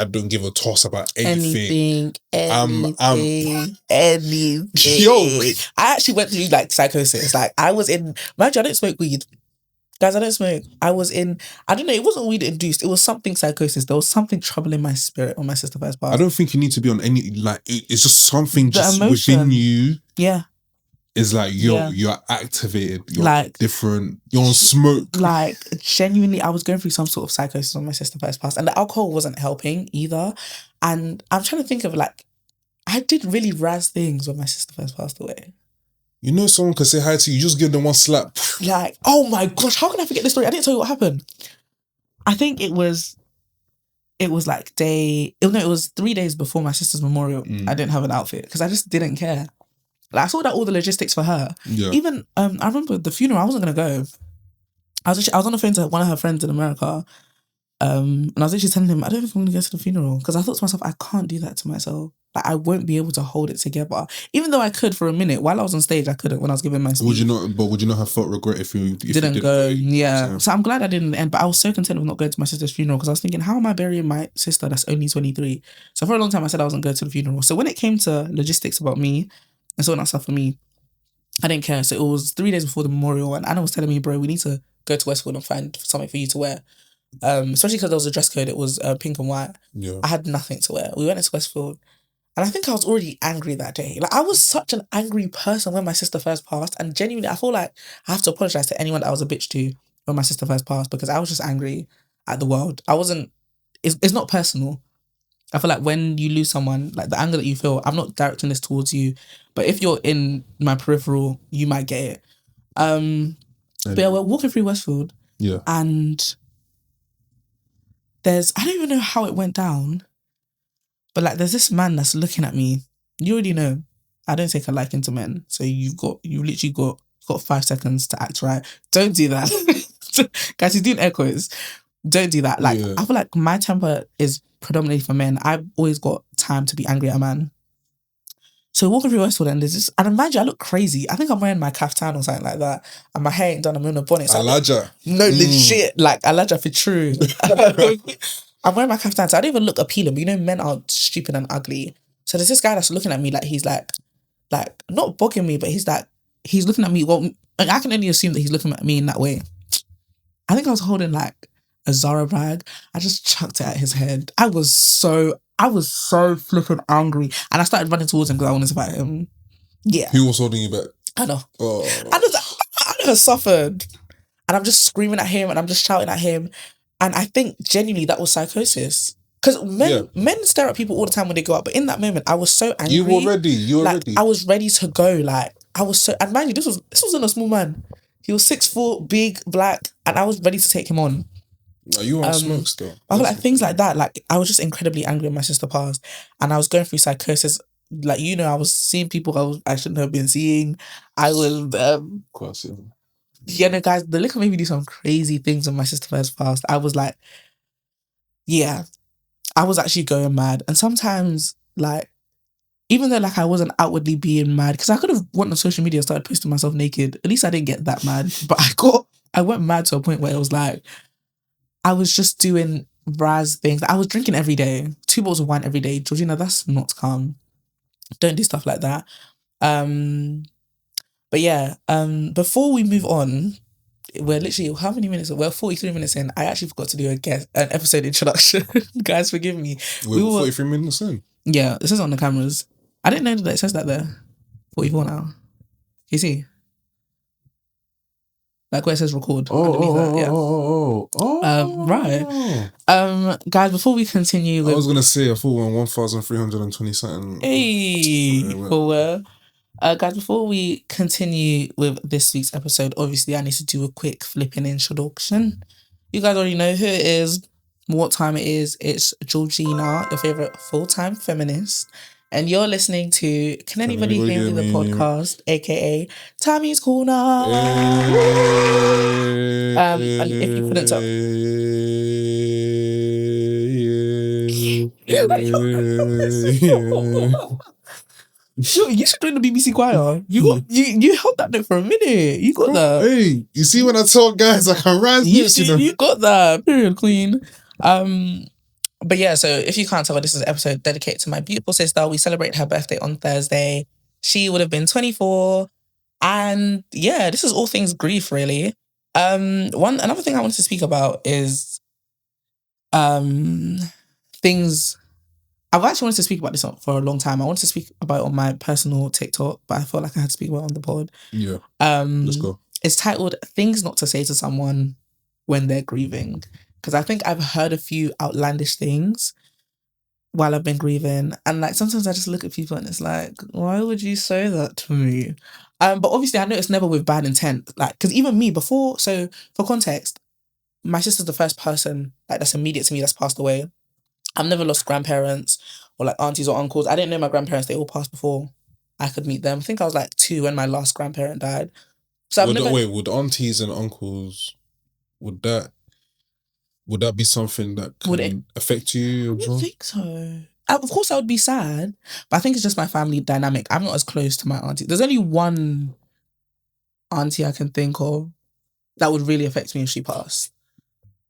don't give a toss about anything. Anything. Yo, I actually went through like psychosis. Like I was in. Mind you, I don't smoke weed. Guys, I don't smoke. I was in. I don't know. It wasn't weed induced. It was something psychosis. There was something troubling my spirit when my sister first passed. I don't think you need to be on any. Like it's just something just emotion. within you. Yeah. It's like you're activated. You're like different. You're on smoke. Like genuinely, I was going through some sort of psychosis when my sister first passed, and the alcohol wasn't helping either. And I'm trying to think of like, I did really razz things when my sister first passed away. You know, someone could say hi to you, just give them one slap. Like, oh my gosh, how can I forget this story? I didn't tell you what happened. I think it was like it was 3 days before my sister's memorial. I didn't have an outfit because I just didn't care. Like I sorted out all the logistics for her. Yeah. Even I remember the funeral. I wasn't gonna go. I was on the phone to one of her friends in America, and I was actually telling him I don't know if I'm gonna go to the funeral because I thought to myself I can't do that to myself. Like I won't be able to hold it together. Even though I could for a minute while I was on stage, I couldn't when I was giving my speech. Would you not have felt regret if you didn't go? Yeah. So I'm glad I didn't end. But I was so content with not going to my sister's funeral because I was thinking, how am I burying my sister that's only 23? So for a long time I said I wasn't going to the funeral. So when it came to logistics about me and sorting out stuff for me, I didn't care. So it was 3 days before the memorial, and Anna was telling me, bro, we need to go to Westfield and find something for you to wear. Especially because there was a dress code. It was pink and white. Yeah. I had nothing to wear. We went into Westfield, and I think I was already angry that day. Like I was such an angry person when my sister first passed, and genuinely, I feel like I have to apologize to anyone that I was a bitch to when my sister first passed because I was just angry at the world. I wasn't. It's not personal. I feel like when you lose someone, like the anger that you feel, I'm not directing this towards you, but if you're in my peripheral, you might get it. But yeah, we're walking through Westfield. Yeah. And I don't even know how it went down, but like there's this man that's looking at me. You already know, I don't take a liking to men. So you literally got 5 seconds to act right. Don't do that. Guys, he's doing echoes. Don't do that. Like, I feel like my temper is predominantly for men. I've always got time to be angry at a man. So walking through Westwood and there's this, and imagine I look crazy. I think I'm wearing my kaftan or something like that, and my hair ain't done. I'm in a bonnet. So Alaja. No, legit, like Alaja for true. I'm wearing my kaftan, so I don't even look appealing. But you know, men are stupid and ugly. So there's this guy that's looking at me like he's like not bugging me, but he's looking at me. Well, I can only assume that he's looking at me in that way. I think I was holding like a Zara bag. I just chucked it at his head. I was so flipping angry, and I started running towards him because I wanted to fight him. Yeah. Who was holding you back? I know. Oh. I suffered, and I'm just screaming at him, and I'm just shouting at him, and I think genuinely that was psychosis. Because men stare at people all the time when they go out, but in that moment I was so angry. You were ready. I was ready to go. Like I was so, and mind you, this wasn't a small man. He was 6'4", big, black, and I was ready to take him on. Are you on smoke still? I feel like things like that. Like I was just incredibly angry when my sister passed, and I was going through psychosis. Like I was seeing people I shouldn't have been seeing. I was yeah, no, guys, the liquor made me do some crazy things when my sister first passed. I was like, yeah, I was actually going mad, and sometimes like, even though like I wasn't outwardly being mad, because I could have went on social media and started posting myself naked. At least I didn't get that mad, but I went mad to a point where it was like, I was just doing Raz things. I was drinking every day, 2 bottles of wine every day. Georgina, that's not calm. Don't do stuff like that. But yeah, before we move on, we're literally, how many minutes? We're 43 minutes in. I actually forgot to do an episode introduction. Guys, forgive me. We were 43 minutes in. Yeah, it says on the cameras. I didn't know that it says that there. 44 now. You see? Like where it says record. Right. Guys, before we continue, I was gonna say I thought we were 1,320 something. Hey, cool. Guys, before we continue with this week's episode, obviously I need to do a quick flipping introduction. You guys already know who it is, what time it is. It's Georgina, your favorite full-time feminist. And you're listening to Can Anybody Hear Me, the podcast, aka Tami's Corner. And if you couldn't tell, you should join the BBC choir. You held that note for a minute. You got that. Hey, you see when I told guys I can rise this, you got that. Period, queen. But yeah, so if you can't tell, this is an episode dedicated to my beautiful sister. We celebrate her birthday on Thursday. She would have been 24. And yeah, this is all things grief, really. Another thing I wanted to speak about is things. I've actually wanted to speak about this for a long time. I wanted to speak about it on my personal TikTok, but I felt like I had to speak about it on the pod. Yeah. Let's go. It's titled "Things Not to Say to Someone When They're Grieving," because I think I've heard a few outlandish things while I've been grieving, and like sometimes I just look at people and it's like, why would you say that to me? But obviously I know it's never with bad intent. Like, because even me before, so for context, my sister's the first person like that's immediate to me that's passed away. I've never lost grandparents or like aunties or uncles. I didn't know my grandparents; they all passed before I could meet them. I think I was like 2 when my last grandparent died. So I've never. Wait, would aunties and uncles, would that be something that can affect you? I don't think so. Of course, I would be sad, but I think it's just my family dynamic. I'm not as close to my auntie. There's only one auntie I can think of that would really affect me if she passed.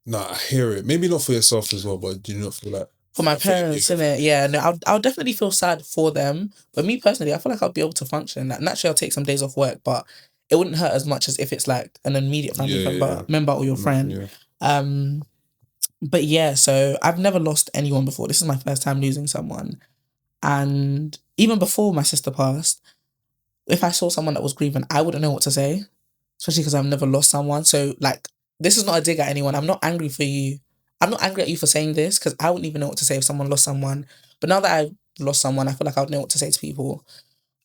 Nah, I hear it. Maybe not for yourself as well, but do you not feel like for my parents, innit? Yeah, no, I'll definitely feel sad for them. But me personally, I feel like I'll be able to function. Like, naturally, I'll take some days off work, but it wouldn't hurt as much as if it's like an immediate family member or your friend. Yeah. But yeah, so I've never lost anyone before. This is my first time losing someone. And even before my sister passed, if I saw someone that was grieving, I wouldn't know what to say, especially because I've never lost someone. So like, this is not a dig at anyone. I'm not angry for you. I'm not angry at you for saying this because I wouldn't even know what to say if someone lost someone. But now that I've lost someone, I feel like I would know what to say to people.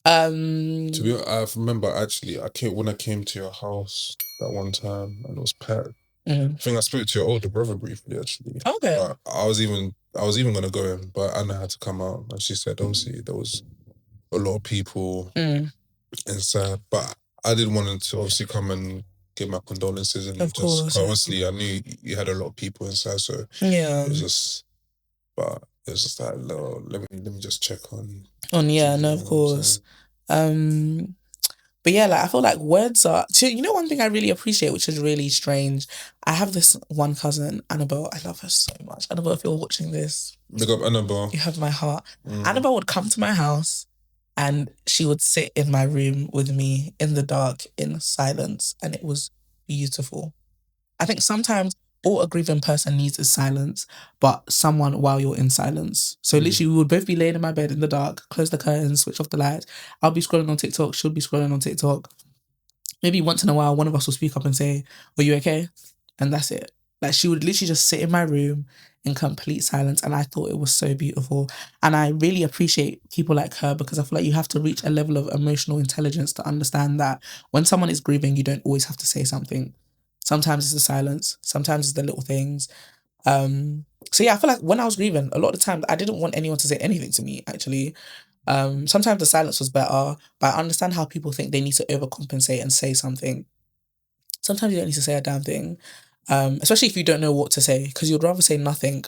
To be honest, I remember actually, when I came to your house that one time and it was packed. I think I spoke to your older brother briefly actually. Okay. But I was even gonna go in, but Anna had to come out and she said obviously there was a lot of people inside, but I didn't want to obviously come and give my condolences and of course, obviously I knew you had a lot of people inside, so yeah, it was just like, let me just check on. Yeah, no, of course. But yeah, like I feel like words are. So, you know, one thing I really appreciate, which is really strange. I have this one cousin, Annabelle. I love her so much. Annabelle, if you're watching this, big up Annabelle. You have my heart. Annabelle would come to my house, and she would sit in my room with me in the dark, in silence, and it was beautiful. I think sometimes all a grieving person needs is silence, but someone while you're in silence. So literally, we would both be laying in my bed in the dark, close the curtains, switch off the lights. I'll be scrolling on TikTok. She'll be scrolling on TikTok. Maybe once in a while, one of us will speak up and say, "Are you okay?" And that's it. Like, she would literally just sit in my room in complete silence, and I thought it was so beautiful. And I really appreciate people like her because I feel like you have to reach a level of emotional intelligence to understand that when someone is grieving, you don't always have to say something. Sometimes it's the silence, sometimes it's the little things. So yeah, I feel like when I was grieving, a lot of the time I didn't want anyone to say anything to me, actually. Sometimes the silence was better, but I understand how people think they need to overcompensate and say something. Sometimes you don't need to say a damn thing. Especially if you don't know what to say, because you'd rather say nothing.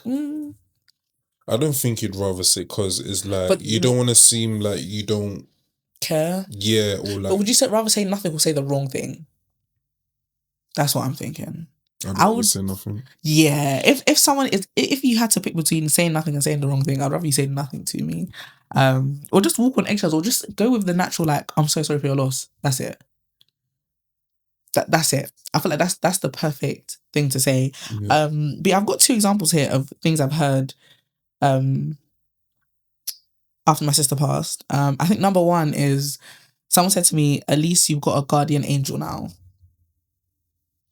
I don't think you'd rather say, because it's like, but you don't want to seem like you don't care. Yeah, or like. But would you rather say nothing or say the wrong thing? That's what I'm thinking. I would say nothing. Yeah, if you had to pick between saying nothing and saying the wrong thing, I'd rather you say nothing to me. Or just walk on eggshells, or just go with the natural, like, I'm so sorry for your loss. That's it. That's it. I feel like that's the perfect thing to say. Yeah. But yeah, I've got 2 examples here of things I've heard after my sister passed. I think number 1 is someone said to me, "At least you've got a guardian angel now."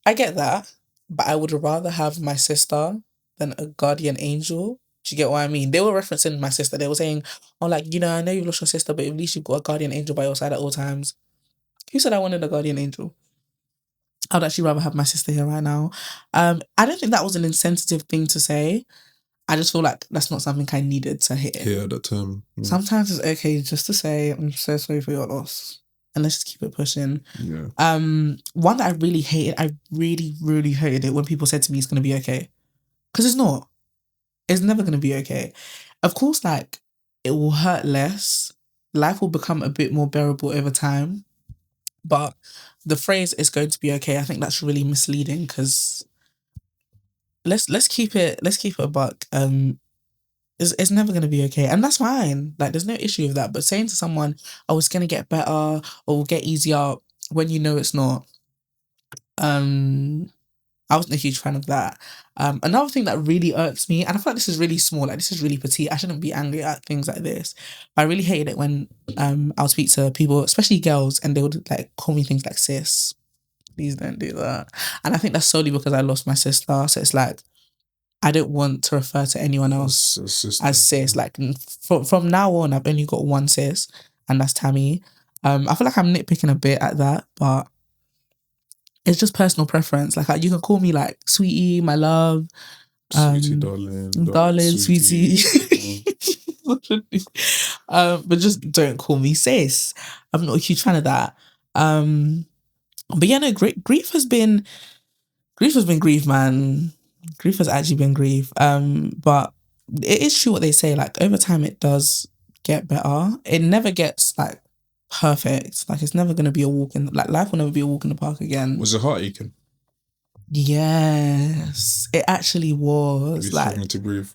I get that, but I would rather have my sister than a guardian angel. Do you get what I mean? They were referencing my sister. They were saying, "Oh, like, you know, I know you've lost your sister, but at least you've got a guardian angel by your side at all times." Who said I wanted a guardian angel? I'd actually rather have my sister here right now. I don't think that was an insensitive thing to say. I just feel like that's not something I needed to hit. Yeah, that term. Yeah. Sometimes it's okay just to say, "I'm so sorry for your loss." And let's just keep it pushing. Yeah. One that I really hated, I really, really hated it when people said to me, "It's going to be okay." Because it's not. It's never going to be okay. Of course, like, it will hurt less. Life will become a bit more bearable over time. But the phrase "is going to be okay," I think that's really misleading, because let's keep it a buck. It's never gonna be okay, and that's fine. Like, there's no issue with that. But saying to someone, "Oh, it's gonna get better or will get easier," when you know it's not. I wasn't a huge fan of that. Another thing that really irks me, and I feel like this is really small, like this is really petite. I shouldn't be angry at things like this. But I really hated it when I'll speak to people, especially girls, and they would like call me things like sis. Please don't do that. And I think that's solely because I lost my sister. So it's like I don't want to refer to anyone else as sis. Like from now on, I've only got one sis, and that's Tami. I feel like I'm nitpicking a bit at that, but it's just personal preference. Like, you can call me like sweetie, my love, sweetie, darling, sweetie. But just don't call me sis. I'm not a huge fan of that. But yeah, no, grief has been grief, man. Grief has actually been grief. But it is true what they say. Like, over time, it does get better. It never gets like perfect. Like, it's never gonna be a walk in. Like, life will never be a walk in the park again. Was it heart aching? Yes, it actually was. You're struggling to breathe.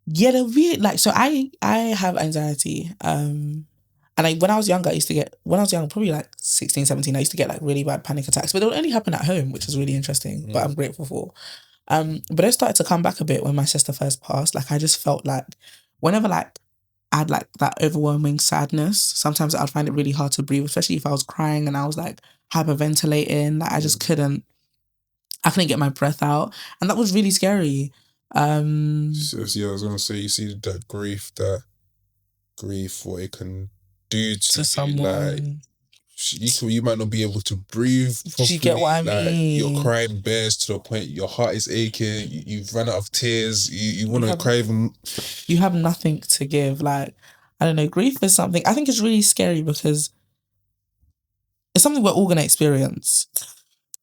Yeah, they're weird. Like, so I have anxiety. And when I was younger, probably like 16, 17, I used to get like really bad panic attacks, but they would only happen at home, which is really interesting, but I'm grateful for. But I started to come back a bit when my sister first passed. Like, I just felt like whenever like I had like that overwhelming sadness, sometimes I'd find it really hard to breathe, especially if I was crying and I was like hyperventilating. Like, I just couldn't get my breath out. And that was really scary. So, yeah, I was gonna say, you see that grief, what it can do to someone. Like, you might not be able to breathe properly. Do you get what I mean? You're crying bears to the point your heart is aching. You've run out of tears. You want to cry even. You have nothing to give. Like, I don't know. Grief is something I think is really scary because it's something we're all gonna experience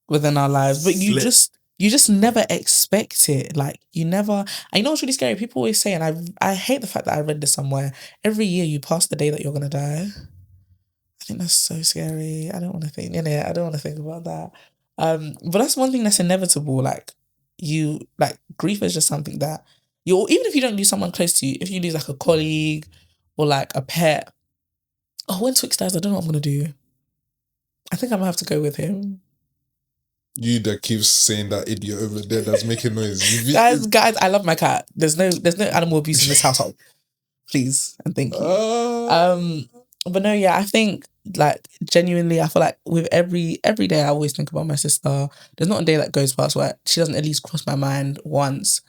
within our lives, but you just never expect it. Like, you never. And you know what's really scary? People always say, and I hate the fact that I read this somewhere. Every year you pass the day that you're gonna die. I think that's so scary. I don't want to think in it. I don't want to think about that. But that's one thing that's inevitable. Like, grief is just something that even if you don't lose someone close to you, if you lose like a colleague or like a pet. Oh, when Twix dies, I don't know what I'm gonna do. I think I'm gonna have to go with him. You that keeps saying that idiot over there that's making noise. Guys, I love my cat. There's no animal abuse in this household. Please and thank you. But no, yeah, I think like genuinely, I feel like with every day, I always think about my sister. There's not a day that goes past where she doesn't at least cross my mind once.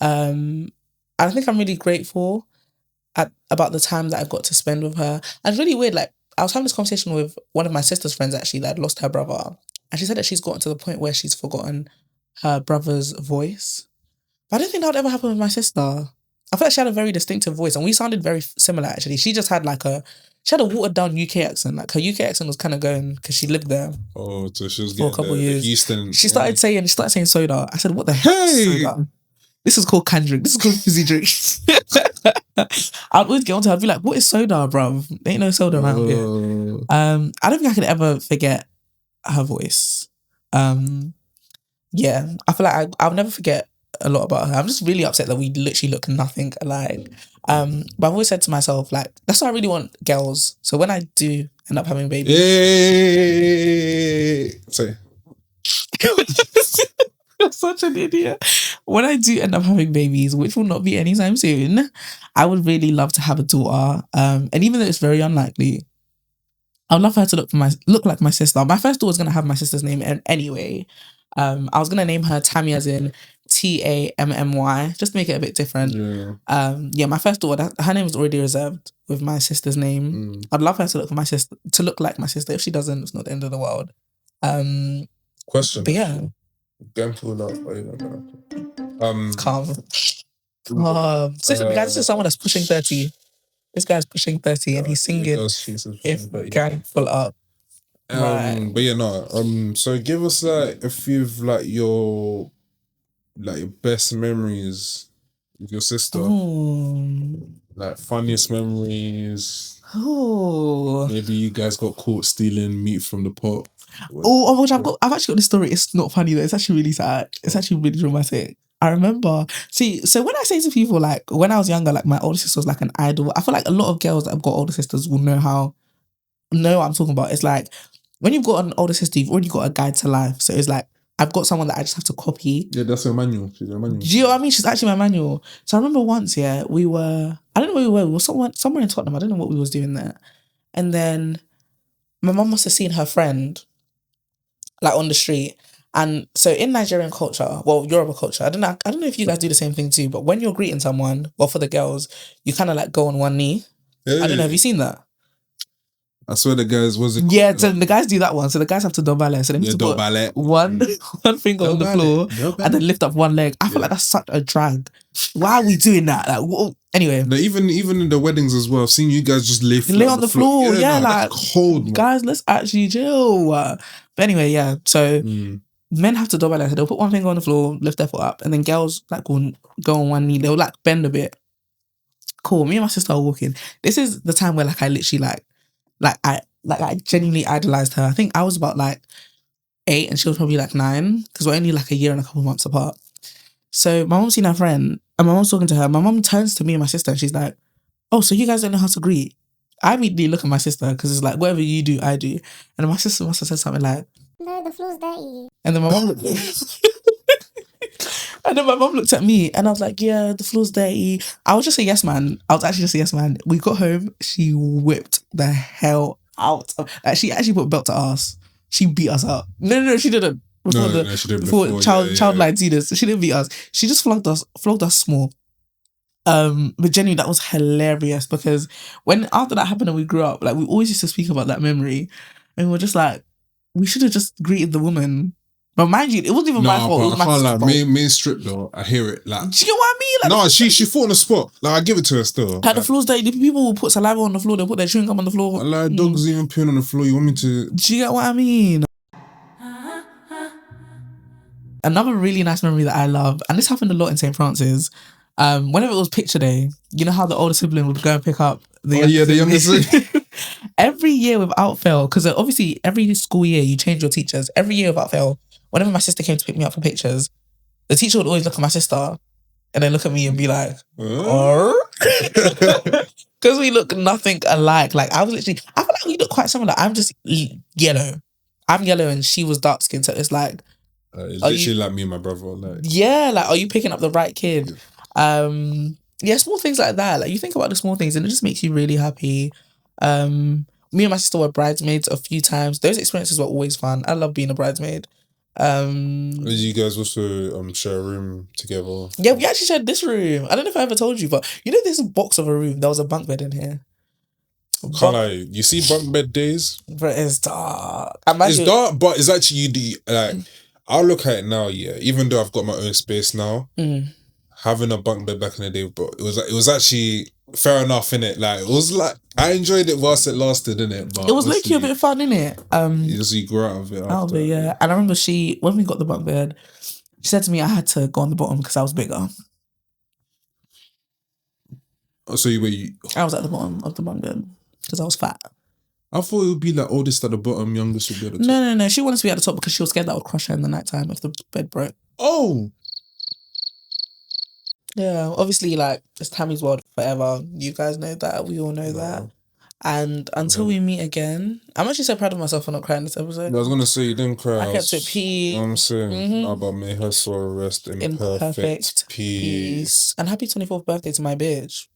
And I think I'm really grateful about the time that I got to spend with her. And it's really weird. Like, I was having this conversation with one of my sister's friends actually that had lost her brother, and she said that she's gotten to the point where she's forgotten her brother's voice. But I don't think that would ever happen with my sister. I feel like she had a very distinctive voice, and we sounded very similar actually. She just had she had a watered down UK accent. Like, her UK accent was kind of going because she lived there. Oh, so she was for a couple of years. She started saying soda. I said, what the hell is soda? This is called canned drink. This is called fizzy drink. I'd always get onto her. I'd be like, what is soda, bruv? There ain't no soda around here. I don't think I could ever forget her voice. Yeah, I feel like I'll never forget a lot about her. I'm just really upset that we literally look nothing alike. But I've always said to myself, like, that's why I really want girls. So when I do end up having babies, sorry. You're such an idiot. When I do end up having babies, which will not be anytime soon, I would really love to have a daughter. And even though it's very unlikely, I would love for her to look like my sister. My first daughter was gonna have my sister's name anyway. I was gonna name her Tami, as in Tammy, just to make it a bit different. Yeah, my first daughter, her name is already reserved with my sister's name. I'd love her to look like my sister. If she doesn't, it's not the end of the world. Question. But yeah. Calm. So guys, this is someone that's pushing 30. This guy's pushing 30 and he's singing If Gang Full Up. Right. But yeah, no. So give us like a few of like your best memories with your sister. Like funniest memories. Maybe you guys got caught stealing meat from the pot. I've actually got this story. It's not funny though. It's actually really sad. It's actually really dramatic. I remember. See, so when I say to people, like, when I was younger, like, my older sister was like an idol. I feel like a lot of girls that have got older sisters will know what I'm talking about. It's like, when you've got an older sister, you've already got a guide to life. So it's like, I've got someone that I just have to copy. Yeah, that's her manual. She's a manual. Do you know what I mean? She's actually my manual. So I remember once, I don't know where we were. We were somewhere in Tottenham. I don't know what we was doing there. And then my mum must have seen her friend, like, on the street. And so in Nigerian culture, well, Yoruba culture, I don't know if you guys do the same thing too, but when you're greeting someone, well, for the girls, you kind of like go on one knee. Hey. I don't know, have you seen that? I swear the guys, Yeah, so the guys do that one. So the guys have to dobale. So they need to put one finger on the floor and then lift up one leg. I feel like that's such a drag. Why are we doing that? Like, anyway. No, even in the weddings as well, I've seen you guys just lay on the floor. Yeah, no, like, cold, man. Guys, let's actually chill. But anyway, yeah. So men have to dobale. So they'll put one finger on the floor, lift their foot up, and then girls like will go on one knee. They'll like bend a bit. Cool. Me and my sister are walking. This is the time where like I literally I genuinely idolized her. I think I was about like 8 and she was probably like 9 because we're only like a year and a couple months apart. So my mum's seen her friend and my mum's talking to her. My mum turns to me and my sister and she's like, oh, so you guys don't know how to greet? I immediately look at my sister because it's like, whatever you do, I do. And my sister must have said something like, no, the floor's dirty. And then my mum looked and then my mum looked at me and I was like, yeah, the floor's dirty. I was just a yes man. I was actually just a yes man. We got home. She whipped the hell out. Like, she actually put a belt to us. She beat us up. No, she didn't. She didn't before child line see this. She didn't beat us. She just flogged us small. But genuinely, that was hilarious because when after that happened and we grew up, like we always used to speak about that memory and we were just like, we should have just greeted the woman. But mind you, it wasn't even my fault. It was my sister's fault. Main strip though, I hear it. Like, do you get what I mean? Like, no, she fought on the spot. Like, I give it to her still. Like, the floor's dirty. People will put saliva on the floor. They'll put their chewing gum on the floor. Like, dogs even peeing on the floor. You want me to? Do you get what I mean? Another really nice memory that I love, and this happened a lot in St. Francis. Whenever it was picture day, you know how the older sibling would go and pick up the youngest. Every year without fail, because obviously every school year you change your teachers. Every year without fail, whenever my sister came to pick me up for pictures, the teacher would always look at my sister and then look at me and be like, because we look nothing alike. Like, I feel like we look quite similar. I'm just yellow. I'm yellow and she was dark skinned, so it's like, it's literally like me and my brother. Like, yeah, like, are you picking up the right kid? Yeah, small things like that. Like, you think about the small things and it just makes you really happy. Me and my sister were bridesmaids a few times. Those experiences were always fun. I love being a bridesmaid. Did you guys also share a room together? Yeah, we actually shared this room. I don't know if I ever told you, but you know this box of a room, there was a bunk bed in here. Can't lie. You see bunk bed days? But it's dark. It's dark, but it's actually like, I'll look at it now, yeah. Even though I've got my own space now, having a bunk bed back in the day, but it was actually fair enough, innit? Like, it was like, I enjoyed it whilst it lasted, innit? But it was literally a bit fun, innit? You grew out of it after. Yeah. And I remember when we got the bunk bed, she said to me I had to go on the bottom because I was bigger. Oh, so I was at the bottom of the bunk bed because I was fat. I thought it would be like oldest at the bottom, youngest would be at the top. No. She wanted to be at the top because she was scared that I would crush her in the nighttime if the bed broke. Oh! Yeah, obviously, like, it's Tammy's world forever. You guys know that. We all know that. And until we meet again, I'm actually so proud of myself for not crying this episode. I was going to say, you didn't cry. I kept it peace. You know what I'm saying? But may her soul rest in perfect peace. And happy 24th birthday to my bitch.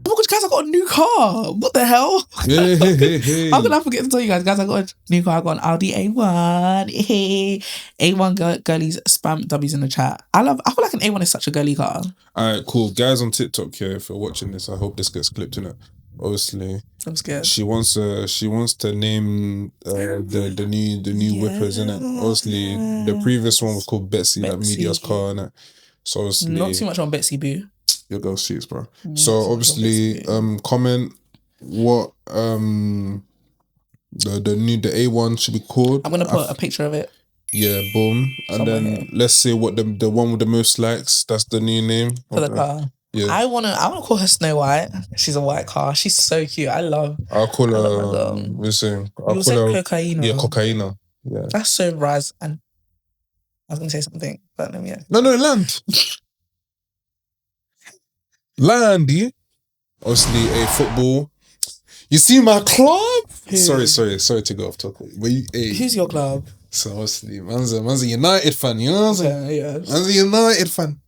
Oh my gosh, guys, I got a new car. What the hell? Hey. How can I forget to tell you guys? Guys, I got a new car. I got an Audi A1. Hey. A1 girlies, spam W's in the chat. I feel like an A1 is such a girly car. Alright, cool. Guys on TikTok here, if you're watching this, I hope this gets clipped in it. Obviously. I'm scared. She wants to name the new whippers, innit? Obviously, the previous one was called Betsy. Like Media's car, innit? So obviously, not too much on Betsy Boo. Your girl shoots, bro. So obviously, comment what the A1 should be called. I'm gonna put a picture of it. Yeah, boom. And then let's say what the one with the most likes, that's the new name for the car. Yeah. I wanna call her Snow White. She's a white car. She's so cute. I'll call her what's saying? I'll call her Cocaina. Yeah, Cocaina. Yeah. That's so raz and I was going to say something, but let me... No, land. Landy. Obviously, a football. You see my club? Who? Sorry to go off topic. But who's your club? So obviously, man's a United fan, you know what I'm saying? Yeah. Man's a United fan.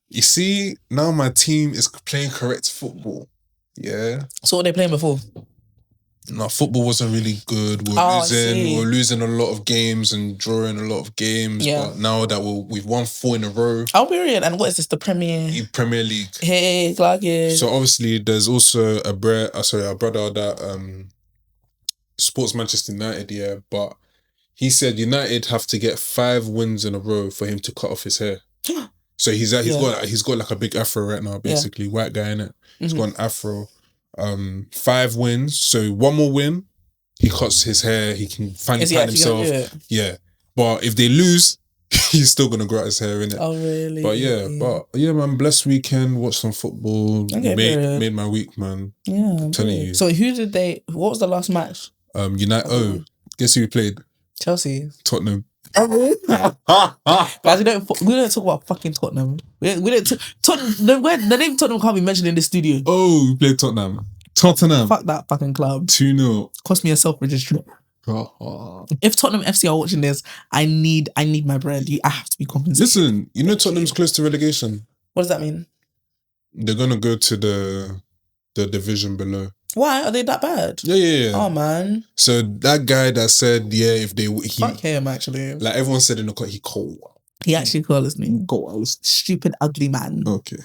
You see, now my team is playing correct football. Yeah. So what were they playing before? No, football wasn't really good. We were losing a lot of games and drawing a lot of games. Yeah. But now that we've won 4 in a row. Oh, period. And what is this? The Premier League. Hey, Clark. So obviously, there's also a brother that supports Manchester United. Yeah, but he said United have to get 5 wins in a row for him to cut off his hair. So he's got like a big afro right now, basically. White guy, innit? He's got an afro. 5 wins. So 1 more win, he cuts his hair. He can finally find himself. Yeah. But if they lose, he's still gonna grow out his hair, innit? Oh really? But yeah, man. Blessed weekend. Watched some football. Made my week, man. Yeah, I'm telling you. So what was the last match? United. Guess who we played? Chelsea. Tottenham. Guys, we don't talk about fucking Tottenham. We don't Tottenham. The name Tottenham can't be mentioned in the studio. Oh, we played Tottenham. Fuck that fucking club. 2-0. Cost me a self-registry. If Tottenham FC are watching this, I need my bread. I have to be compensated. Listen, you know Tottenham's close to relegation. What does that mean? They're gonna go to the division below. Why? Are they that bad? Yeah. Oh man. So that guy that said, fuck him actually. Like everyone said in the court, he cold. He actually called us me. Stupid ugly man. Okay.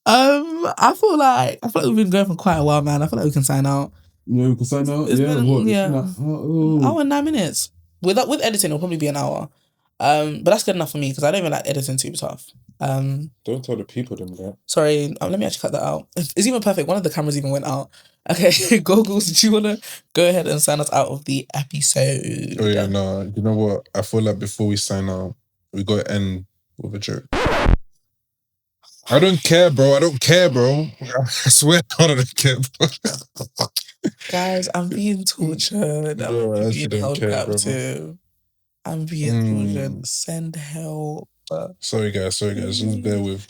I feel like we've been going for quite a while, man. I feel like we can sign out. Yeah, we can sign out. Hour and 9 minutes. With editing, it'll probably be an hour. But that's good enough for me because I don't even like editing too tough. Don't tell the people them that. Sorry, let me actually cut that out. It's even perfect. One of the cameras even went out. Okay, Goggles, do you want to go ahead and sign us out of the episode? Oh yeah, no. You know what? I feel like before we sign out, we got to end with a joke. I don't care, bro. I swear I don't care, bro. Guys, I'm being tortured. I'm being held captive. I'm being tortured. Send help. Sorry guys. Just bear with.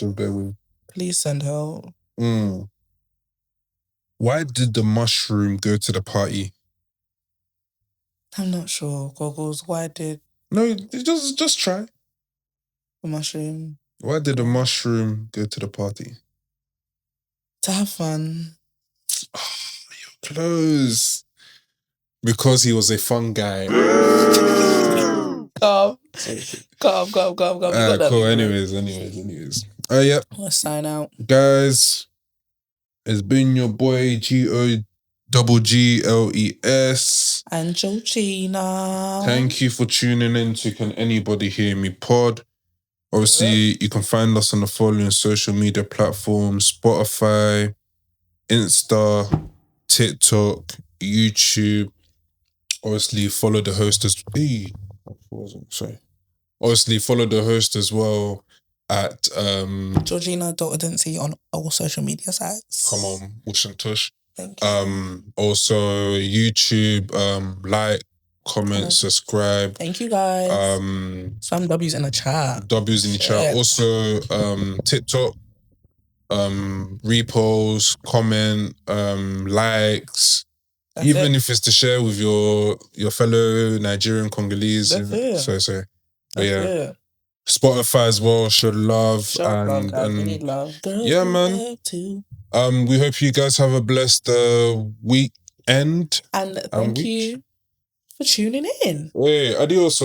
Please send help. Why did the mushroom go to the party? I'm not sure, Goggles. Why did... No, just try. The mushroom. Why did the mushroom go to the party? To have fun. Oh, you're close. Because he was a fun guy. Calm. Cool. Anyways. Yeah. Let's sign out. Guys, it's been your boy GOGGLES. And Georgina. Thank you for tuning in to Can Anybody Hear Me Pod. Obviously, you can find us on the following social media platforms: Spotify, Insta, TikTok, YouTube. Obviously, follow the host as Obviously, follow the host as well at Georgina.Adensi on all social media sites. Come on, Wush and Tush. Thank you. Also YouTube, like, comment, subscribe. Thank you guys. Some W's in the chat. Also, TikTok, repost, comment, likes. That's even if it's to share with your fellow Nigerian Congolese. So. But yeah. Spotify as well, show love. We need love. Girls, yeah, man. love too. We hope you guys have a blessed weekend. And thank you for tuning in. Hey, adios.